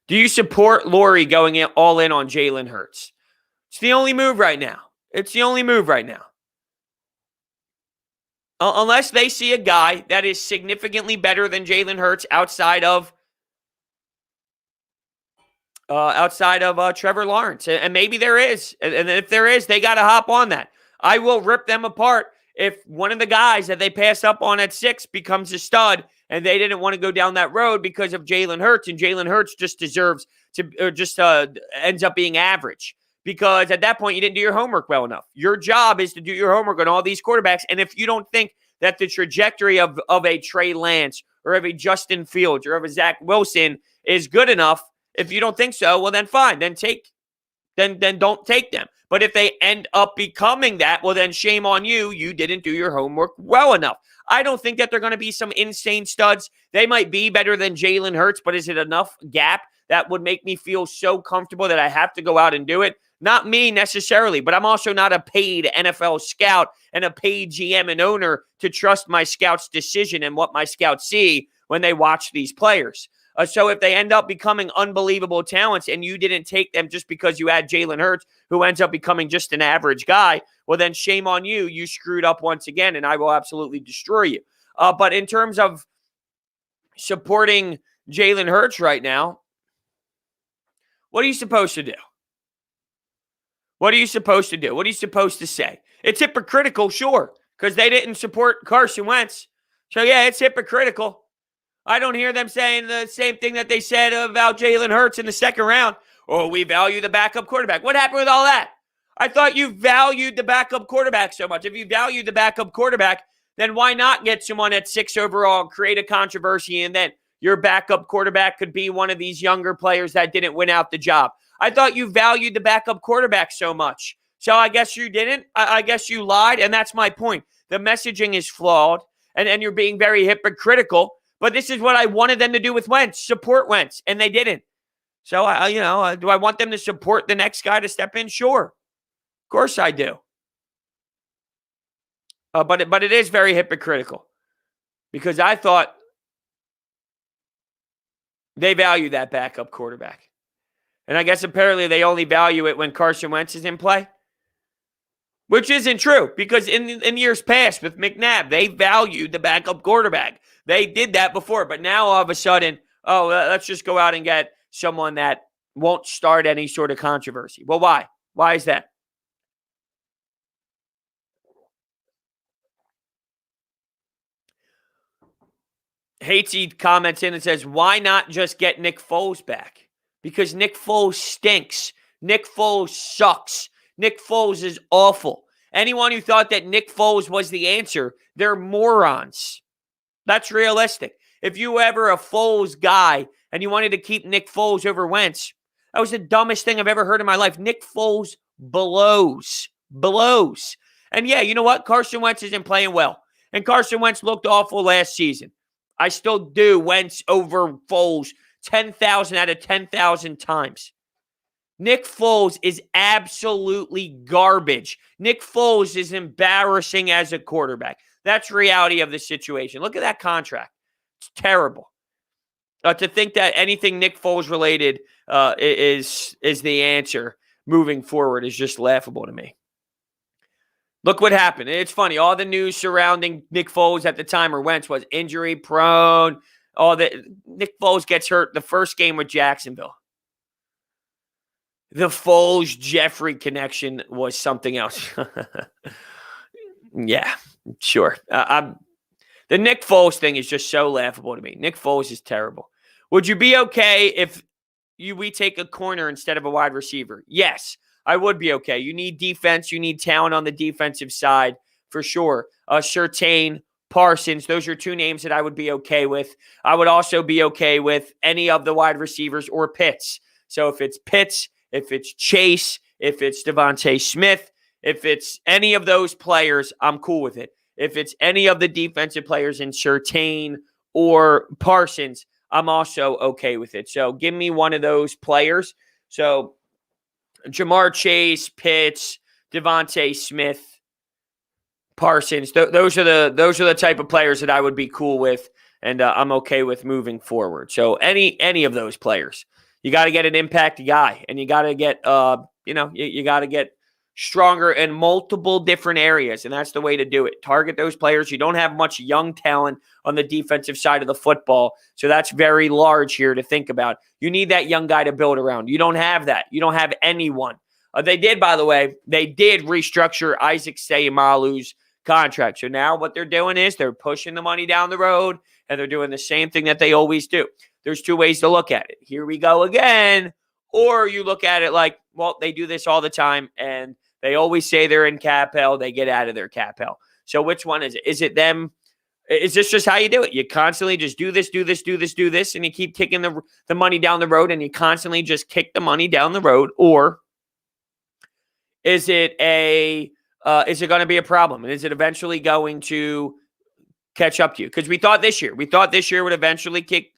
Speaker 1: Do you support Lori going all in on Jalen Hurts? It's the only move right now. Unless they see a guy that is significantly better than Jalen Hurts outside of Trevor Lawrence. And maybe there is. And if there is, they got to hop on that. I will rip them apart if one of the guys that they pass up on at 6 becomes a stud and they didn't want to go down that road because of Jalen Hurts, and Jalen Hurts just deserves to, or just ends up being average. Because at that point, you didn't do your homework well enough. Your job is to do your homework on all these quarterbacks. And if you don't think that the trajectory of a Trey Lance or of a Justin Fields or of a Zach Wilson is good enough, if you don't think so, well, then fine. Then don't take them. But if they end up becoming that, well, then shame on you. You didn't do your homework well enough. I don't think that they're going to be some insane studs. They might be better than Jalen Hurts, but is it enough gap that would make me feel so comfortable that I have to go out and do it? Not me necessarily, but I'm also not a paid NFL scout and a paid GM and owner to trust my scouts' decision and what my scouts see when they watch these players. So if they end up becoming unbelievable talents and you didn't take them just because you had Jalen Hurts, who ends up becoming just an average guy, well, then shame on you. You screwed up once again, and I will absolutely destroy you. But in terms of supporting Jalen Hurts right now, what are you supposed to do? What are you supposed to do? What are you supposed to say? It's hypocritical, sure, because they didn't support Carson Wentz. So, yeah, it's hypocritical. I don't hear them saying the same thing that they said about Jalen Hurts in the second round. Oh, we value the backup quarterback. What happened with all that? I thought you valued the backup quarterback so much. If you value the backup quarterback, then why not get someone at 6 overall, create a controversy, and then your backup quarterback could be one of these younger players that didn't win out the job? I thought you valued the backup quarterback so much. So I guess you didn't. I guess you lied, and that's my point. The messaging is flawed, and you're being very hypocritical. But this is what I wanted them to do with Wentz, support Wentz, and they didn't. So, do I want them to support the next guy to step in? Sure. Of course I do. But it is very hypocritical because I thought they value that backup quarterback. And I guess apparently they only value it when Carson Wentz is in play, which isn't true because in years past with McNabb, they valued the backup quarterback. They did that before, but now all of a sudden, let's just go out and get someone that won't start any sort of controversy. Well, why? Why is that? Hatesy comments in and says, why not just get Nick Foles back? Because Nick Foles stinks. Nick Foles sucks. Nick Foles is awful. Anyone who thought that Nick Foles was the answer, they're morons. That's realistic. If you were ever a Foles guy and you wanted to keep Nick Foles over Wentz, that was the dumbest thing I've ever heard in my life. Nick Foles blows. And yeah, you know what? Carson Wentz isn't playing well. And Carson Wentz looked awful last season. I still do Wentz over Foles 10,000 out of 10,000 times. Nick Foles is absolutely garbage. Nick Foles is embarrassing as a quarterback. That's reality of the situation. Look at that contract. It's terrible. To think that anything Nick Foles related is the answer moving forward is just laughable to me. Look what happened. It's funny. All the news surrounding Nick Foles at the time or Wentz was injury prone. Nick Foles gets hurt the first game with Jacksonville. The Foles-Jeffrey connection was something else. Yeah, sure. The Nick Foles thing is just so laughable to me. Nick Foles is terrible. Would you be okay if we take a corner instead of a wide receiver? Yes, I would be okay. You need defense. You need talent on the defensive side for sure. Surtain, Parsons, those are two names that I would be okay with. I would also be okay with any of the wide receivers or Pitts. So if it's Pitts, if it's Chase, if it's Devontae Smith, if it's any of those players, I'm cool with it. If it's any of the defensive players in Surtain or Parsons, I'm also okay with it. So give me one of those players. So Jamar Chase, Pitts, Devontae Smith, Parsons. Those are the type of players that I would be cool with, and I'm okay with moving forward. So any of those players, you got to get an impact guy, and you got to get you got to get stronger in multiple different areas, and that's the way to do it. Target those players. You don't have much young talent on the defensive side of the football, so that's very large here to think about. You need that young guy to build around. You don't have that. You don't have anyone. They did, by the way, restructure Isaac Seumalo's contract. So now what they're doing is they're pushing the money down the road, and they're doing the same thing that they always do. There's two ways to look at it. Here we go again. Or you look at it like, well, they do this all the time, and they always say they're in cap hell. They get out of their cap hell. So which one is it? Is it them? Is this just how you do it? You constantly just do this, and you keep kicking the money down the road, and you constantly just kick the money down the road? Or is it is it going to be a problem? And is it eventually going to catch up to you? Because we thought this year would eventually kick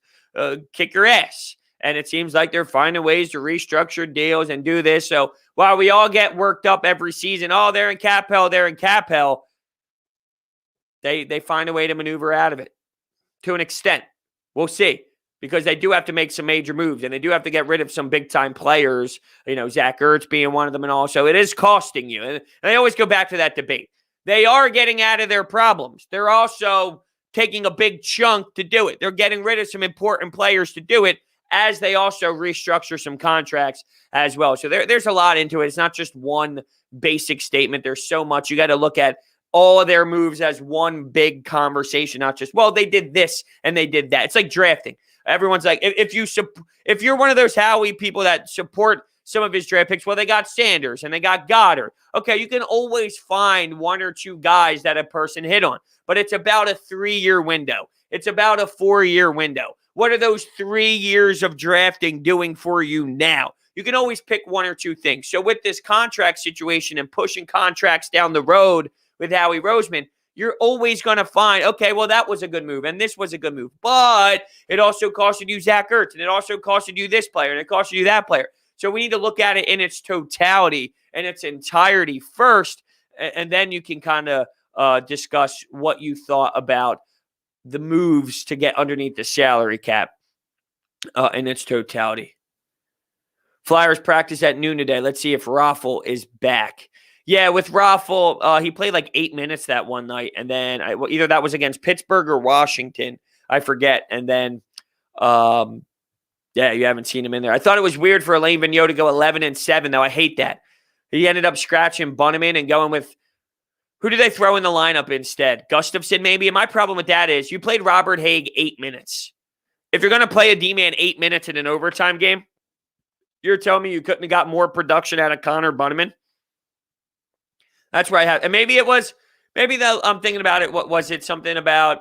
Speaker 1: your ass. And it seems like they're finding ways to restructure deals and do this. So while we all get worked up every season, they're in cap hell, they find a way to maneuver out of it to an extent. We'll see. Because they do have to make some major moves, and they do have to get rid of some big-time players, Zach Ertz being one of them, and also it is costing you. And I always go back to that debate. They are getting out of their problems. They're also taking a big chunk to do it. They're getting rid of some important players to do it, as they also restructure some contracts as well. So there's a lot into it. It's not just one basic statement. There's so much. You got to look at all of their moves as one big conversation, not just, well, they did this and they did that. It's like drafting. Everyone's like, if you're one of those Howie people that support some of his draft picks, well, they got Sanders and they got Goddard. Okay, you can always find one or two guys that a person hit on, but it's about a 3-year window. It's about a 4-year window. What are those 3 years of drafting doing for you now? You can always pick one or two things. So with this contract situation and pushing contracts down the road with Howie Roseman, you're always going to find, okay, well, that was a good move, and this was a good move. But it also costed you Zach Ertz, and it also costed you this player, and it costed you that player. So we need to look at it in its totality and its entirety first, and then you can kind of discuss what you thought about the moves to get underneath the salary cap in its totality. Flyers practice at noon today. Let's see if Raffle is back. Yeah, with Raffle, he played like 8 minutes that one night, and then either that was against Pittsburgh or Washington. I forget. And then, yeah, you haven't seen him in there. I thought it was weird for Alain Vigneault to go 11-7, though. I hate that. He ended up scratching Bunneman and going with, who did they throw in the lineup instead? Gustafson, maybe? And my problem with that is you played Robert Haig 8 minutes. If you're going to play a D-man 8 minutes in an overtime game, you're telling me you couldn't have got more production out of Connor Bunneman? That's where I have. And maybe I'm thinking about it. What was it? Something about,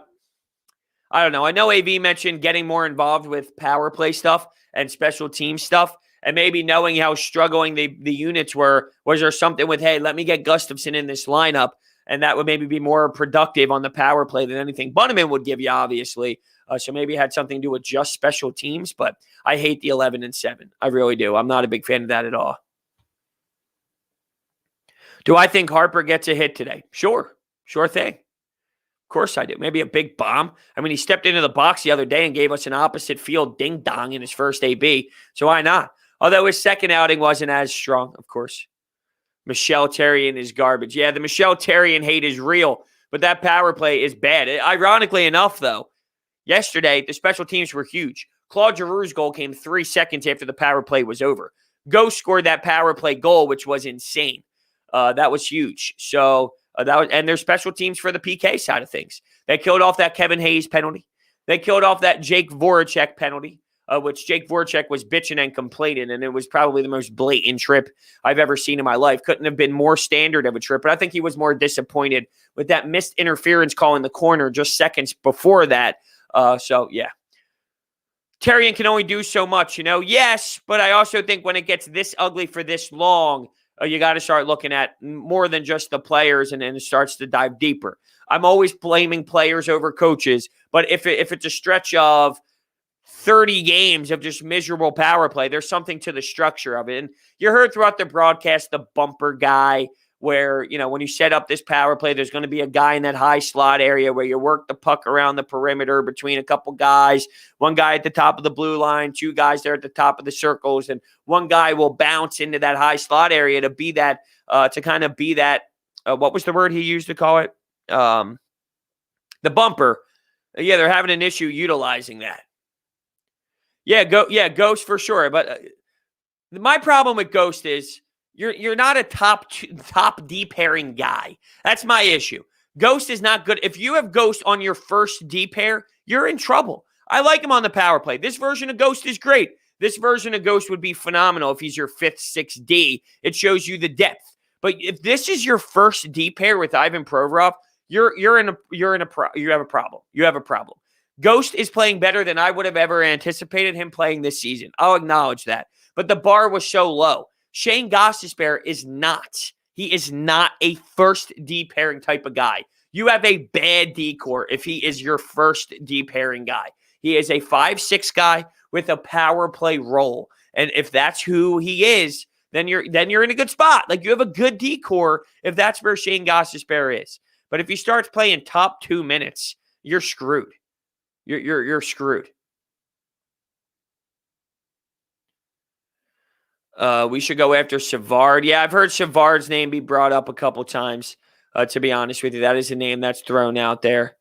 Speaker 1: I don't know. I know AV mentioned getting more involved with power play stuff and special team stuff. And maybe knowing how struggling the units were, was there something with, hey, let me get Gustafson in this lineup, and that would maybe be more productive on the power play than anything Bunneman would give you, obviously. So maybe it had something to do with just special teams, but I hate the 11-7. I really do. I'm not a big fan of that at all. Do I think Harper gets a hit today? Sure thing. Of course I do. Maybe a big bomb. I mean, he stepped into the box the other day and gave us an opposite field ding-dong in his first AB, so why not? Although his second outing wasn't as strong, of course. Michelle Therrien is garbage. Yeah, the Michelle Therrien hate is real, but that power play is bad. Ironically enough, though, yesterday, the special teams were huge. Claude Giroux's goal came 3 seconds after the power play was over. Ghost scored that power play goal, which was insane. That was huge. So and their special teams for the PK side of things. They killed off that Kevin Hayes penalty. They killed off that Jake Voracek penalty. which Jake Voracek was bitching and complaining, and it was probably the most blatant trip I've ever seen in my life. Couldn't have been more standard of a trip, but I think he was more disappointed with that missed interference call in the corner just seconds before that. So, yeah. Terrian can only do so much, Yes, but I also think when it gets this ugly for this long, you got to start looking at more than just the players, and it starts to dive deeper. I'm always blaming players over coaches, but if it's a stretch of 30 games of just miserable power play, there's something to the structure of it. And you heard throughout the broadcast the bumper guy, where, when you set up this power play, there's going to be a guy in that high slot area where you work the puck around the perimeter between a couple guys, one guy at the top of the blue line, two guys there at the top of the circles, and one guy will bounce into that high slot area to be that, what was the word he used to call it? The bumper. Yeah, they're having an issue utilizing that. Yeah, Ghost for sure. But my problem with Ghost is you're not a top D pairing guy. That's my issue. Ghost is not good. If you have Ghost on your first D pair, you're in trouble. I like him on the power play. This version of Ghost is great. This version of Ghost would be phenomenal if he's your 5th, 6th D. It shows you the depth. But if this is your first D pair with Ivan Provorov, you have a problem. You have a problem. Ghost is playing better than I would have ever anticipated him playing this season. I'll acknowledge that. But the bar was so low. Shane Gostisbehere is not. He is not a first D pairing type of guy. You have a bad D core if he is your first D pairing guy. He is a 5'6" guy with a power play role. And if that's who he is, then you're in a good spot. Like, you have a good D core if that's where Shane Gostisbehere is. But if he starts playing top 2 minutes, you're screwed. You're screwed. We should go after Savard. Yeah, I've heard Savard's name be brought up a couple times, to be honest with you. That is a name that's thrown out there.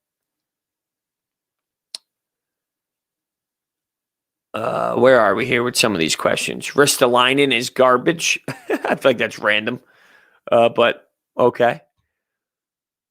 Speaker 1: Where are we here with some of these questions? Ristolainen is garbage. I feel like that's random. But okay.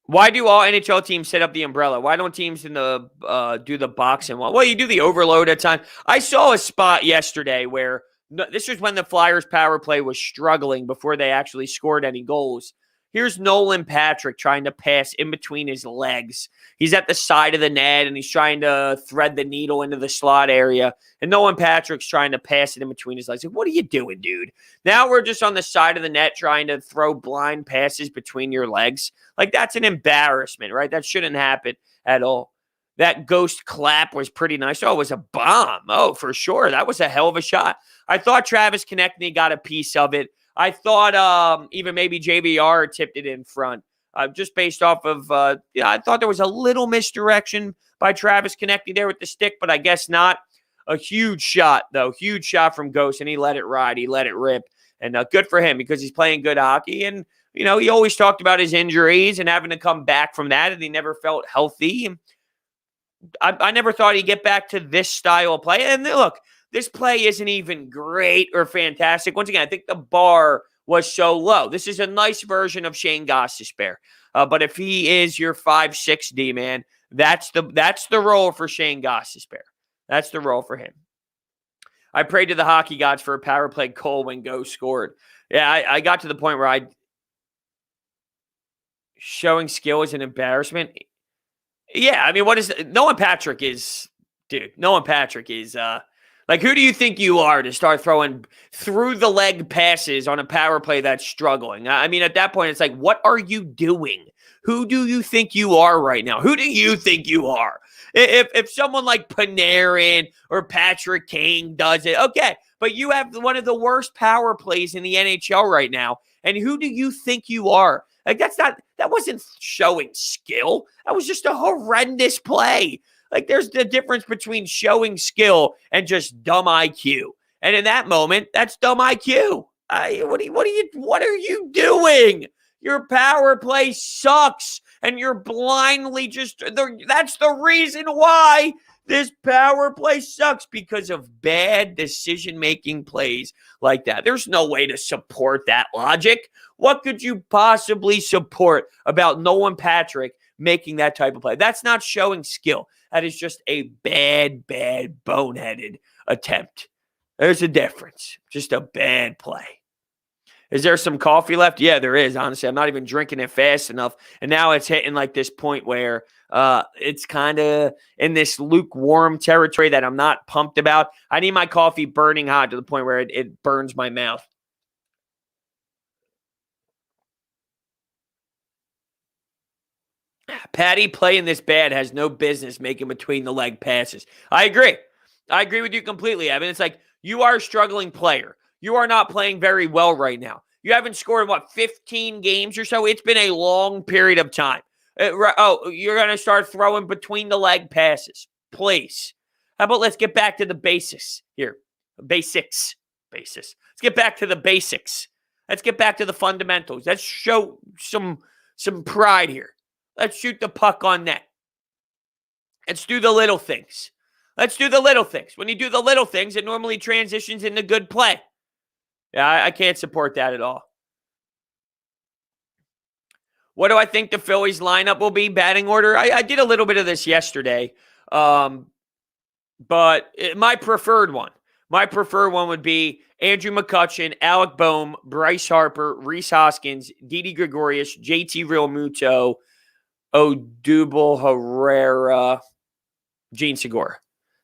Speaker 1: Why do all NHL teams set up the umbrella? Why don't teams do the boxing? Well, you do the overload at times. I saw a spot yesterday where this was when the Flyers power play was struggling before they actually scored any goals. Here's Nolan Patrick trying to pass in between his legs. He's at the side of the net, and he's trying to thread the needle into the slot area. And Nolan Patrick's trying to pass it in between his legs. Like, what are you doing, dude? Now we're just on the side of the net trying to throw blind passes between your legs. Like, that's an embarrassment, right? That shouldn't happen at all. That ghost clap was pretty nice. Oh, it was a bomb. Oh, for sure. That was a hell of a shot. I thought Travis Konechny got a piece of it. I thought even maybe JVR tipped it in front. Just based off of, I thought there was a little misdirection by Travis Konechny there with the stick, but I guess not. A huge shot, though. Huge shot from Ghost, and he let it ride. He let it rip. And good for him because he's playing good hockey. And, he always talked about his injuries and having to come back from that, and he never felt healthy. I never thought he'd get back to this style of play. And look, this play isn't even great or fantastic. Once again, I think the bar was so low. This is a nice version of Shane Gostisbehere. But if he is your 5'6" D man, that's the role for Shane Gostisbehere. That's the role for him. I prayed to the hockey gods for a power play goal when Ghost scored. Yeah, I got to the point where showing skill is an embarrassment. Yeah, I mean, Nolan Patrick is, dude, Nolan Patrick is, who do you think you are to start throwing through the leg passes on a power play that's struggling? I mean, at that point, it's like, what are you doing? Who do you think you are right now? Who do you think you are? If someone like Panarin or Patrick Kane does it, okay, but you have one of the worst power plays in the NHL right now, and who do you think you are? Like, that wasn't showing skill. That was just a horrendous play. Like, there's the difference between showing skill and just dumb IQ. And in that moment, that's dumb IQ. What are you doing? Your power play sucks, and you're blindly that's the reason why this power play sucks, because of bad decision-making plays like that. There's no way to support that logic. What could you possibly support about Nolan Patrick making that type of play. That's not showing skill. That is just a bad, boneheaded attempt. There's a difference. Just a bad play. Is there some coffee left? Yeah, there is. Honestly, I'm not even drinking it fast enough. And now it's hitting like this point where it's kind of in this lukewarm territory that I'm not pumped about. I need my coffee burning hot to the point where it burns my mouth. Patty playing this bad has no business making between the leg passes. I agree. I agree with you completely, Evan. It's like you are a struggling player. You are not playing very well right now. You haven't scored, 15 games or so? It's been a long period of time. You're going to start throwing between the leg passes. Please. How about let's get back to the basics here. Basics. Let's get back to the basics. Let's get back to the fundamentals. Let's show some pride here. Let's shoot the puck on net. Let's do the little things. When you do the little things, it normally transitions into good play. Yeah, I can't support that at all. What do I think the Phillies lineup will be, batting order? I did a little bit of this yesterday, but my preferred one would be Andrew McCutchen, Alec Boehm, Bryce Harper, Rhys Hoskins, Didi Gregorius, JT Realmuto, Odubel Herrera, Gene Segura.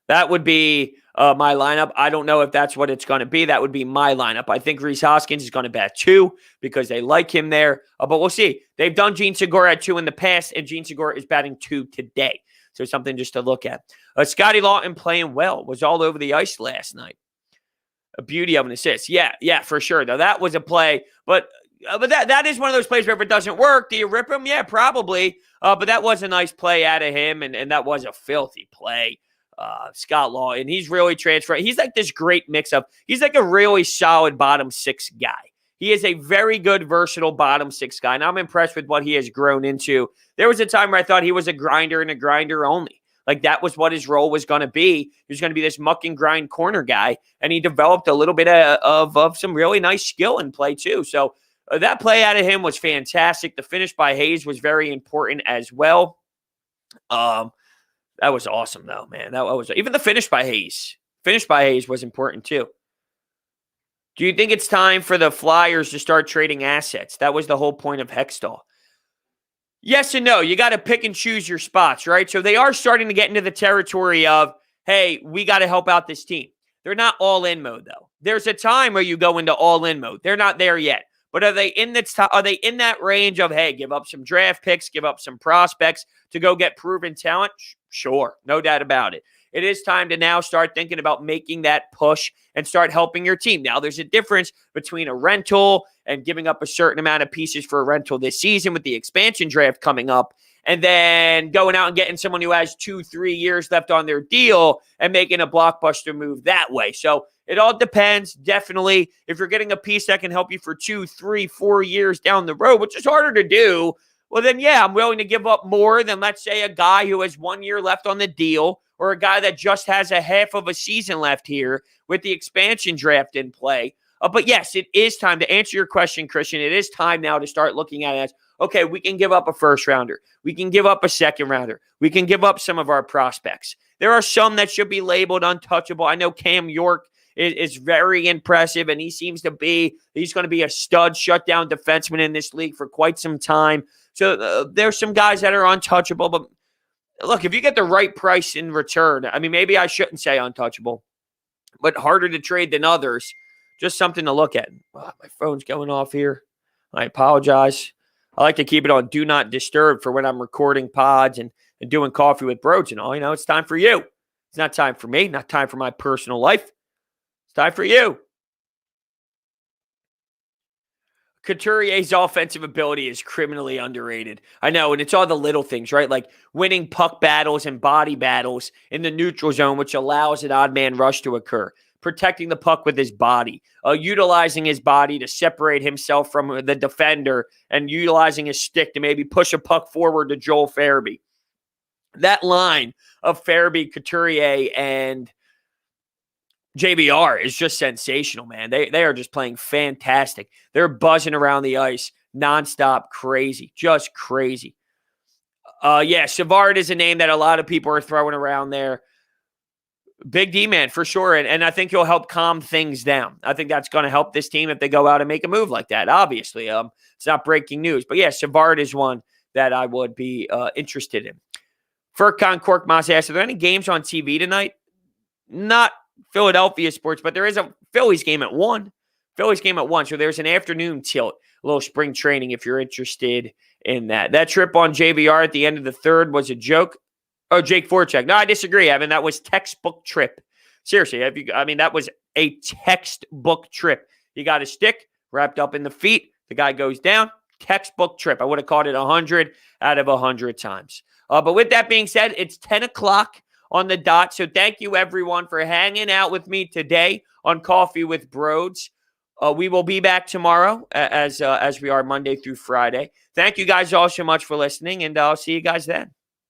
Speaker 1: That would be my lineup. I don't know if that's what it's going to be. That would be my lineup. I think Rhys Hoskins is going to bat 2 because they like him there. But we'll see. They've done Gene Segura at 2 in the past, and Gene Segura is batting 2 today. So something just to look at. Scotty Lawton playing well. Was all over the ice last night. A beauty of an assist. Yeah, for sure. Now, that was a play. But that is one of those plays where if it doesn't work, do you rip him? Yeah, probably. But that was a nice play out of him, and that was a filthy play. Scott Lawton, he's really transferred. He's like this great mix of, he's like a really solid bottom 6 guy. He is a very good, versatile bottom 6 guy, and I'm impressed with what he has grown into. There was a time where I thought he was a grinder and a grinder only. Like that was what his role was going to be. He was going to be this muck and grind corner guy, and he developed a little bit of some really nice skill in play too. So that play out of him was fantastic. The finish by Hayes was very important as well. That was awesome, though, man. That was even the finish by Hayes. Was important, too. Do you think it's time for the Flyers to start trading assets? That was the whole point of Hextall. Yes and no. You got to pick and choose your spots, right? So they are starting to get into the territory of, hey, we got to help out this team. They're not all-in mode, though. There's a time where you go into all-in mode. They're not there yet. But are they in that range of, hey, give up some draft picks, give up some prospects to go get proven talent? Sure, no doubt about it. It is time to now start thinking about making that push and start helping your team. Now, there's a difference between a rental and giving up a certain amount of pieces for a rental this season with the expansion draft coming up, and then going out and getting someone who has 2-3 years left on their deal and making a blockbuster move that way. So it all depends. Definitely, if you're getting a piece that can help you for 2, 3, 4 years down the road, which is harder to do, well, then, yeah, I'm willing to give up more than, let's say, a guy who has 1 year left on the deal or a guy that just has a half of a season left here with the expansion draft in play. But yes, it is time to answer your question, Christian. It is time now to start looking at it as, okay, we can give up a first rounder. We can give up a second rounder. We can give up some of our prospects. There are some that should be labeled untouchable. I know Cam York is very impressive, and he seems to be, he's going to be a stud shutdown defenseman in this league for quite some time. So there's some guys that are untouchable, but look, if you get the right price in return, I mean, maybe I shouldn't say untouchable, but harder to trade than others. Just something to look at. Oh, my phone's going off here. I apologize. I like to keep it on Do Not Disturb for when I'm recording pods and doing coffee with Brodes and all. You know, it's time for you. It's not time for me, not time for my personal life. It's time for you. Couturier's offensive ability is criminally underrated. I know, and it's all the little things, right? Like winning puck battles and body battles in the neutral zone, which allows an odd man rush to occur. Protecting the puck with his body, utilizing his body to separate himself from the defender and utilizing his stick to maybe push a puck forward to Joel Farabee. That line of Farabee, Couturier, and JBR is just sensational, man. They are just playing fantastic. They're buzzing around the ice nonstop, crazy, just crazy. Yeah, Savard is a name that a lot of people are throwing around there. Big D man for sure. And I think he'll help calm things down. I think that's going to help this team if they go out and make a move like that. Obviously, it's not breaking news, but yeah, Savard is one that I would be interested in. Furcon Corkmas asks, are there any games on TV tonight? Not Philadelphia sports, but there is a Phillies game at 1. Phillies game at 1. So there's an afternoon tilt, a little spring training if you're interested in that. That trip on JVR at the end of the third was a joke. Oh, Jake Voracek. No, I disagree, Evan. That was textbook trip. Seriously, that was a textbook trip. You got a stick wrapped up in the feet. The guy goes down. Textbook trip. I would have called it 100 out of 100 times. But with that being said, it's 10 o'clock on the dot. So thank you, everyone, for hanging out with me today on Coffee with Brodes. We will be back tomorrow as we are Monday through Friday. Thank you guys all so much for listening, and I'll see you guys then.